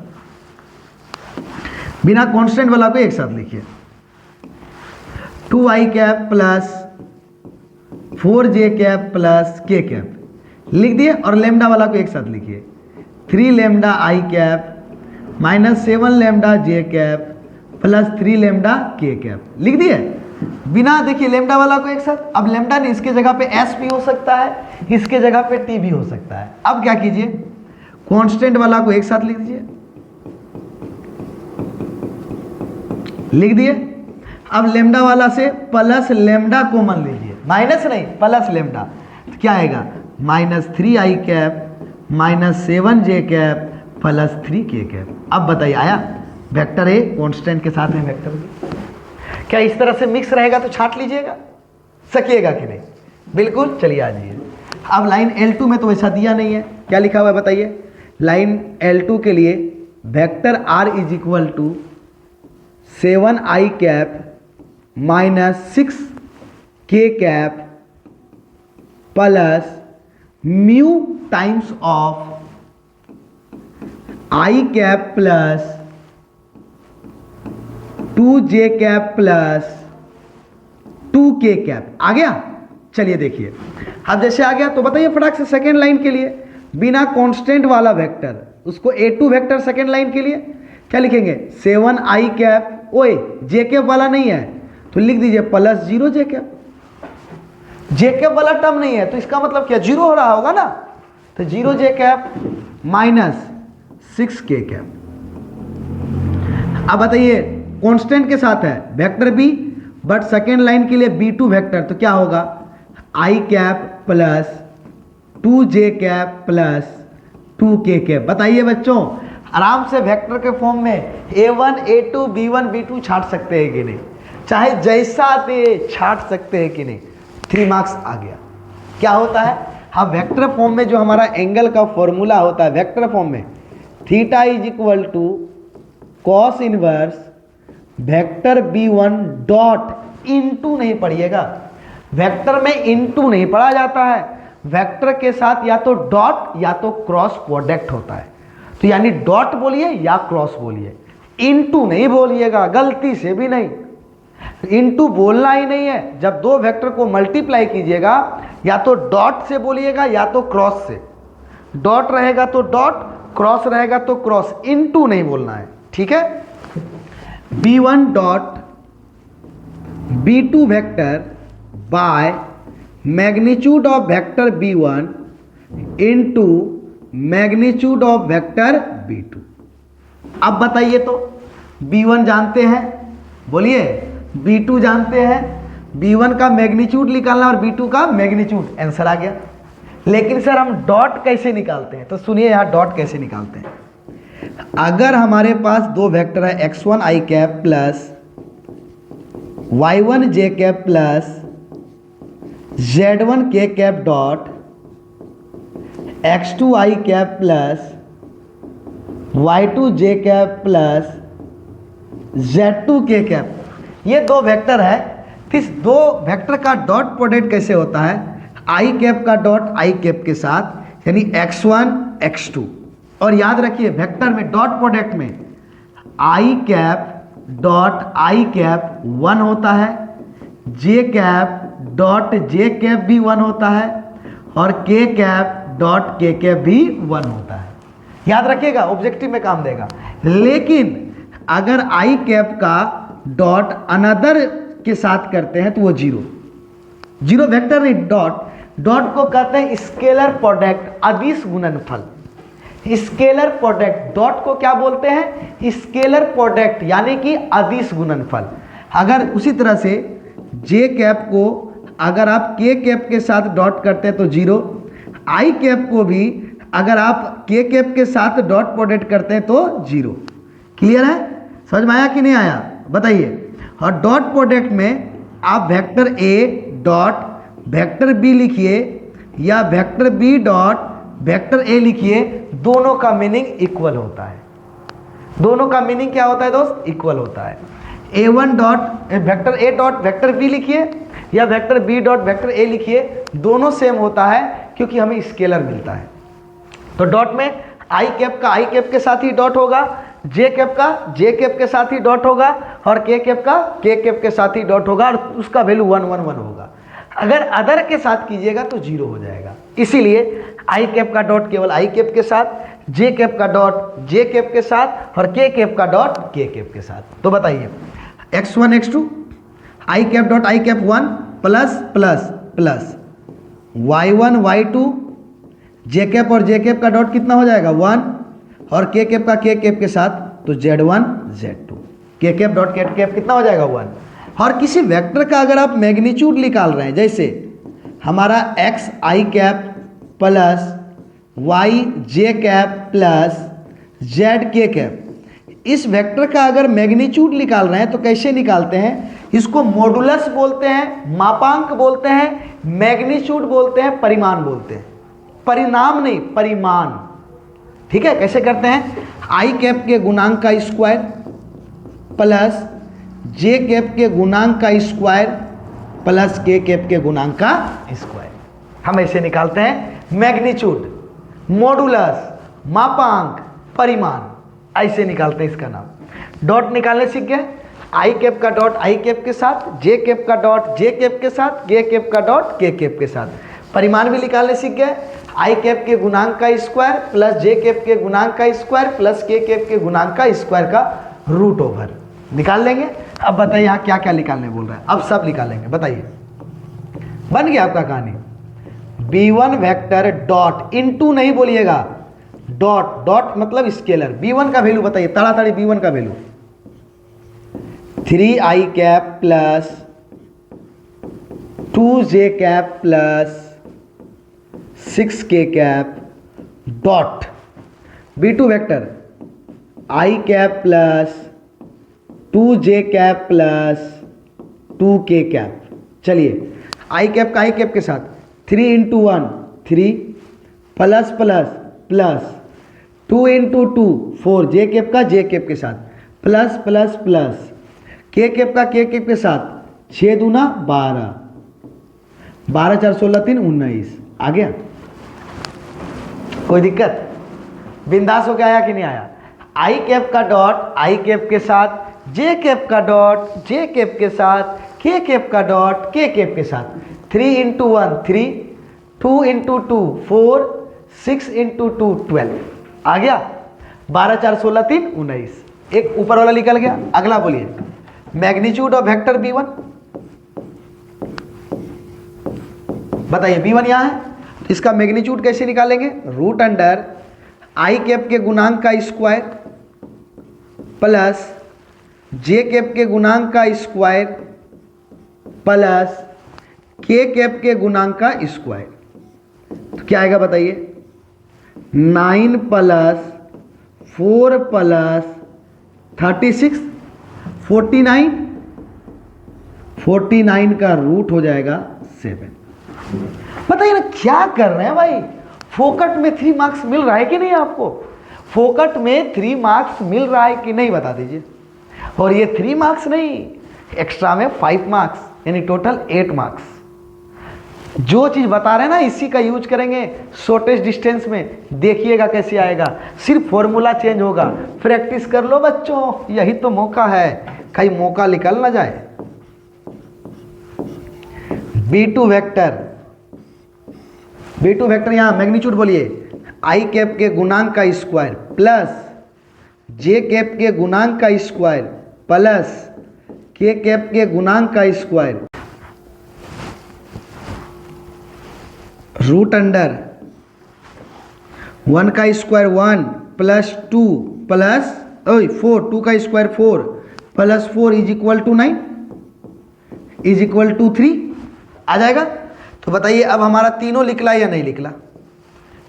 बिना कांस्टेंट वाला को एक साथ लिखिए 2i cap plus 4j cap plus k cap लिख दिए, और लेमडा वाला को एक साथ लिखिए 3 lambda i cap minus 7 lambda j cap plus 3 lambda k cap लिख दिए। बिना देखिए लेमडा वाला को एक साथ, अब लेमडा नहीं, इसके जगह पे s भी हो सकता है, इसके जगह पे t भी हो सकता है। अब क्या कीजिए, कांस्टेंट वाला को एक साथ लिख दीजिए, लिख दिए। अब लेमडा वाला से प्लस लेमडा कॉमन लीजिए, माइनस नहीं प्लस लेमडा, तो क्या आएगा minus 3i cap minus 7j cap plus 3k cap. अब बताइए आया, वेक्टर ए कांस्टेंट के साथ है वेक्टर बी। क्या इस तरह से मिक्स रहेगा तो छांट लीजिएगा, सकिएगा कि नहीं? बिल्कुल। चलिए आ जाइए। अब लाइन L2 में तो वैसा दिया नहीं है, क्या लिखा हुआ है बताइए। लाइन L2 के लिए vector R is equal to 7i cap minus 6k cap plus mu times of i cap plus 2j cap plus 2k cap. आ गया? चलिए देखिए, अब जैसे आ गया तो बताइए फटाक से सेकेंड लाइन के लिए बिना कांस्टेंट वाला वेक्टर, उसको A2 वेक्टर सेकेंड लाइन के लिए क्या लिखेंगे 7i कैप, ओए j कैप वाला नहीं है तो लिख दीजिए plus 0j cap. j cap वाला टर्म नहीं है तो इसका मतलब क्या 0 हो रहा होगा ना, तो 0j cap minus 6k cap. अब बताइए कांस्टेंट के साथ है vector B, but second line के लिए B2 वेक्टर, तो क्या होगा i cap plus 2j cap plus 2k cap. बताइए बच्चों, आराम से वेक्टर के फॉर्म में A1 A2 B1 B2 छाट सकते हैं कि नहीं, चाहे जैसा दे छाट सकते हैं कि नहीं। 3 मार्क्स आ गया। क्या होता है, हाँ वेक्टर फॉर्म में जो हमारा एंगल का फॉर्मूला होता है वेक्टर फॉर्म में, theta is equal to cos inverse vector B1 dot into, नहीं पढ़िएगा वेक्टर में इनटू नहीं पढ़ा जाता है, वेक्टर के साथ या तो डॉट या तो क्रॉस प्रोडक्ट होता है, तो यानी डॉट बोलिए या क्रॉस बोलिए, इनटू नहीं बोलिएगा गलती से भी नहीं। इनटू बोलना ही नहीं है, जब दो वेक्टर को मल्टीप्लाई कीजिएगा या तो डॉट से बोलिएगा या तो क्रॉस से, डॉट रहेगा तो डॉट, क्रॉस रहेगा तो क्रॉस, इनटू नहीं बोलना है, ठीक है। B1 dot B2 vector by magnitude of vector B1 into magnitude of vector B2। अब बताइए तो B1 जानते हैं, बोलिए B2 जानते हैं, B1 का मैग्नीट्यूड निकालना और B2 का मैग्नीट्यूड, आंसर आ गया। लेकिन सर हम डॉट कैसे निकालते हैं, तो सुनिए यहाँ डॉट कैसे निकालते हैं। अगर हमारे पास दो वेक्टर है x1 i cap plus y1 j cap plus z1 k cap dot x2 i cap plus y2 j cap plus z2 k cap, ये दो वेक्टर है। इस दो वेक्टर का डॉट प्रोडक्ट कैसे होता है, i कैप का डॉट i कैप के साथ, यानी x1 x2। और याद रखिए वेक्टर में डॉट प्रोडक्ट में i cap dot i cap 1 होता है, j cap dot j cap भी 1 होता है, और k cap dot k cap भी 1 होता है। याद रखिएगा ऑब्जेक्टिव में काम देगा। लेकिन अगर i कैप का डॉट अनदर के साथ करते हैं तो वो जीरो वेक्टर नहीं, डॉट को कहते हैं स्केलर प्रोडक्ट, अदिश गुणनफल। स्केलर प्रोडक्ट डॉट को क्या बोलते हैं, स्केलर प्रोडक्ट यानी कि अदिश गुणनफल। अगर उसी तरह से जे कैप को अगर आप के कैप के साथ डॉट करते हैं तो 0, आई कैप को भी अगर आप के कैप के साथ डॉट प्रोडक्ट करते हैं तो 0। क्लियर है, समझ में आया कि नहीं आया बताइए। और डॉट प्रोडक्ट में आप vector A dot vector B लिखिए या vector B dot vector A लिखिए, दोनों का मीनिंग इक्वल होता है। दोनों का मीनिंग क्या होता है दोस्त? इक्वल होता है। A1 dot vector A dot vector B लिखिए या vector B dot vector A लिखिए, दोनों सेम होता है क्योंकि हमें स्केलर मिलता है। तो डॉट में आई कैप का आई कैप के साथ ही डॉट होगा, जे कैप का जे कैप के साथ ही डॉट होगा और के कैप का के कैप के साथ ही डॉट होगा और उसका वैल्यू 1 1 1 होगा। अगर अदर के साथ कीजिएगा तो 0 हो जाएगा। इसीलिए आई कैप का डॉट केवल आई कैप के साथ, जे कैप का डॉट जे कैप के साथ और के कैप का डॉट के कैप के साथ। तो बताइए x1 x2 I cap dot I cap 1 plus plus plus y1 y2 J cap और जे कैप का डॉट कितना हो जाएगा 1 और के कैप का के कैप के साथ तो z1 z2 के कैप डॉट के कैप कितना हो जाएगा 1। और किसी वेक्टर का अगर आप मैग्नीट्यूड निकाल रहे हैं, जैसे हमारा x आई कैप प्लस y जे कैप प्लस z के कैप, इस वेक्टर का अगर मैग्नीट्यूड निकाल रहे हैं तो कैसे निकालते हैं? इसको मॉडुलस बोलते हैं, मापांक बोलते हैं, मैग्नीट्यूड बोलते हैं, परिमाण बोलते हैं। परिणाम नहीं, परिमाण। ठीक है, कैसे करते हैं? आई कैप के गुणांक का स्क्वायर प्लस जे कैप के गुणांक का स्क्वायर प्लस के कैप के गुणांक का स्क्वायर, हम ऐसे निकालते हैं मैग्नीट्यूड, मॉडुलस, मापांक, परिमाण, ऐसे निकालते हैं इसका नाम। डॉट निकालने सीख गए, आई कैप का डॉट आई कैप के साथ, जे कैप का डॉट जे कैप के साथ, के कैप का डॉट के कैप के साथ। परिमाण भी निकालने सीख गए, आई कैप के गुणांक का स्क्वायर प्लस जे कैप के गुणांक का स्क्वायर प्लस के कैप के गुणांक का स्क्वायर का रूट ओवर निकाल लेंगे। अब बताइए यहाँ क्या क्या निकालने बोल रहा है? अब सब निकालेंगे, बताइए। बन गया आपका कहानी। b1 वेक्टर डॉट इनटू नहीं बोलिएगा, डॉट, डॉट मतलब स्केलर। b1 का वैल्यू बताइए ताड़ाताड़ी, b1 का value 3i cap plus 2j cap plus 6k cap dot b2 vector i cap plus 2j cap plus 2k cap. चलिए आई कैप का आई cap के साथ 3 into 1 3 plus plus plus 2 into 2 4 जे cap का जे cap के साथ plus plus plus के cap का के कैप के साथ 6 दूना 12 12 4 16 3 19। आ गया? कोई दिक्कत? बिंदास होके आया कि नहीं आया? आई कैप का डॉट आई कैप के साथ, जे कैप का डॉट जे कैप के साथ, के कैप का डॉट के कैप के साथ। 3 इंटू 1 3, 2 इंटू 2 4, 6 इंटू 2 12। आ गया? 12 4 16 3 19। एक ऊपर वाला निकल गया। अगला बोलिए, मैग्नीट्यूड ऑफ वेक्टर b1 बताइए। b1 यहाँ है, इसका मैग्नीट्यूड कैसे निकालेंगे? रूट अंडर आई कैप के गुणांक का स्क्वायर प्लस जे कैप के गुणांक का स्क्वायर प्लस के कैप के गुणांक का स्क्वायर। तो क्या आएगा बताइए? 9 प्लस 4 प्लस 36 49, 49 का रूट हो जाएगा 7। बताइए ना क्या कर रहे हैं भाई? फोकट में 3 मार्क्स मिल रहा है कि नहीं आपको? फोकट में 3 मार्क्स मिल रहा है कि नहीं बता दीजिए। और ये 3 मार्क्स नहीं, एक्स्ट्रा में 5 मार्क्स, यानी टोटल 8 मार्क्स। जो चीज़ बता रहे हैं ना इसी का यूज करेंगे शॉर्टेस्ट डिस्टेंस में, देखिएगा कैसे आएगा। सिर्फ फॉर्मूला चेंज होगा। प्रैक्टिस कर लो बच्चों, यही तो मौका है, कहीं मौका निकल ना जाए। b2 वेक्टर यहाँ मैग्नीट्यूड बोलिए, आई कैप के गुणांक का स्क्वायर प्लस जे कैप के गुणांक का स्क्वायर प्लस के कैप के गुणांक का स्क्वायर रूट अंडर 1 का स्क्वायर 1 प्लस 2 प्लस 4, 2 का square 4 plus 4 is equal to 9 is equal to 3। आ जाएगा? तो बताइए अब हमारा तीनों निकला या नहीं निकला?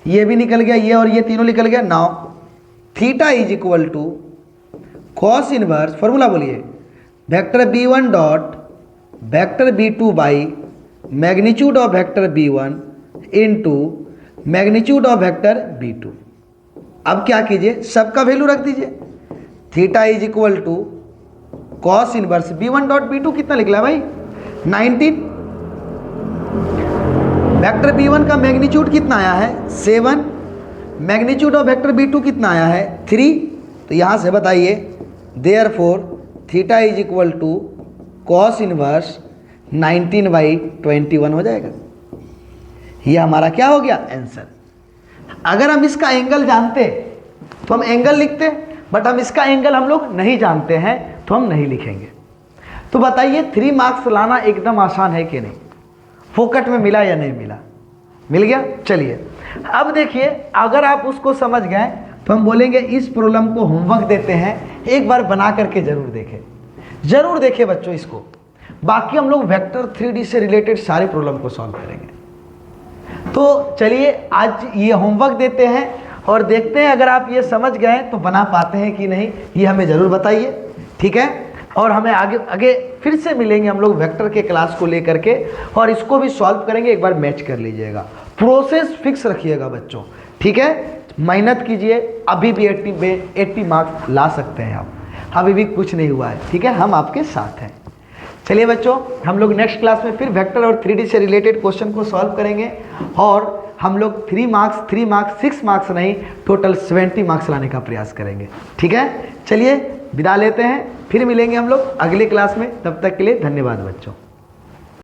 ये भी निकल गया, ये और ये तीनों निकल गया। Now theta is equal to cos inverse, formula बोलिए, vector b1 dot vector b2 by magnitude of vector b1 into magnitude of vector b2। अब क्या कीजिए, सबका वैल्यू रख दीजिए। Theta is equal to cos inverse b1 dot b2 कितना निकला भाई 19। वेक्टर b1 का मैग्नीट्यूड कितना आया है 7, मैग्नीट्यूड ऑफ वेक्टर b2 कितना आया है 3। तो यहाँ से बताइए therefore theta is equal to cos inverse 19/21 हो जाएगा। ये हमारा क्या हो गया आंसर। अगर हम इसका एंगल जानते तो हम एंगल लिखते, बट हम इसका एंगल हम लोग नहीं जानते हैं तो हम नहीं लिखेंगे। तो बताइए 3 मार्क्स लाना एकदम आसान है कि नहीं, फोकट में मिला या नहीं मिला, मिल गया। चलिए अब देखिए, अगर आप उसको समझ गए तो हम बोलेंगे इस प्रॉब्लम को होमवर्क देते हैं, एक बार बना करके जरूर देखें, जरूर देखें बच्चों इसको। बाकी हम लोग वेक्टर 3D से रिलेटेड सारे प्रॉब्लम को सॉल्व करेंगे। तो चलिए आज ये होमवर्क देते हैं और देखते हैं अगर आप ये समझ गए तो बना पाते हैं कि नहीं, ये हमें ज़रूर बताइए, ठीक है। और हमें आगे आगे फिर से मिलेंगे हम लोग वेक्टर के क्लास को लेकर के, और इसको भी सॉल्व करेंगे। एक बार मैच कर लीजिएगा, प्रोसेस फिक्स रखिएगा बच्चों, ठीक है। मेहनत कीजिए, अभी भी 80 मार्क्स ला सकते हैं आप, अभी भी कुछ नहीं हुआ है, ठीक है, हम आपके साथ हैं। चलिए बच्चों, हम लोग नेक्स्ट क्लास में फिर वेक्टर और 3D से रिलेटेड क्वेश्चन को सॉल्व करेंगे, और हम लोग 3 मार्क्स 6 मार्क्स नहीं, टोटल 70 मार्क्स लाने का प्रयास करेंगे, ठीक है। चलिए विदा लेते हैं, फिर मिलेंगे हम लोग अगले क्लास में, तब तक के लिए धन्यवाद बच्चों।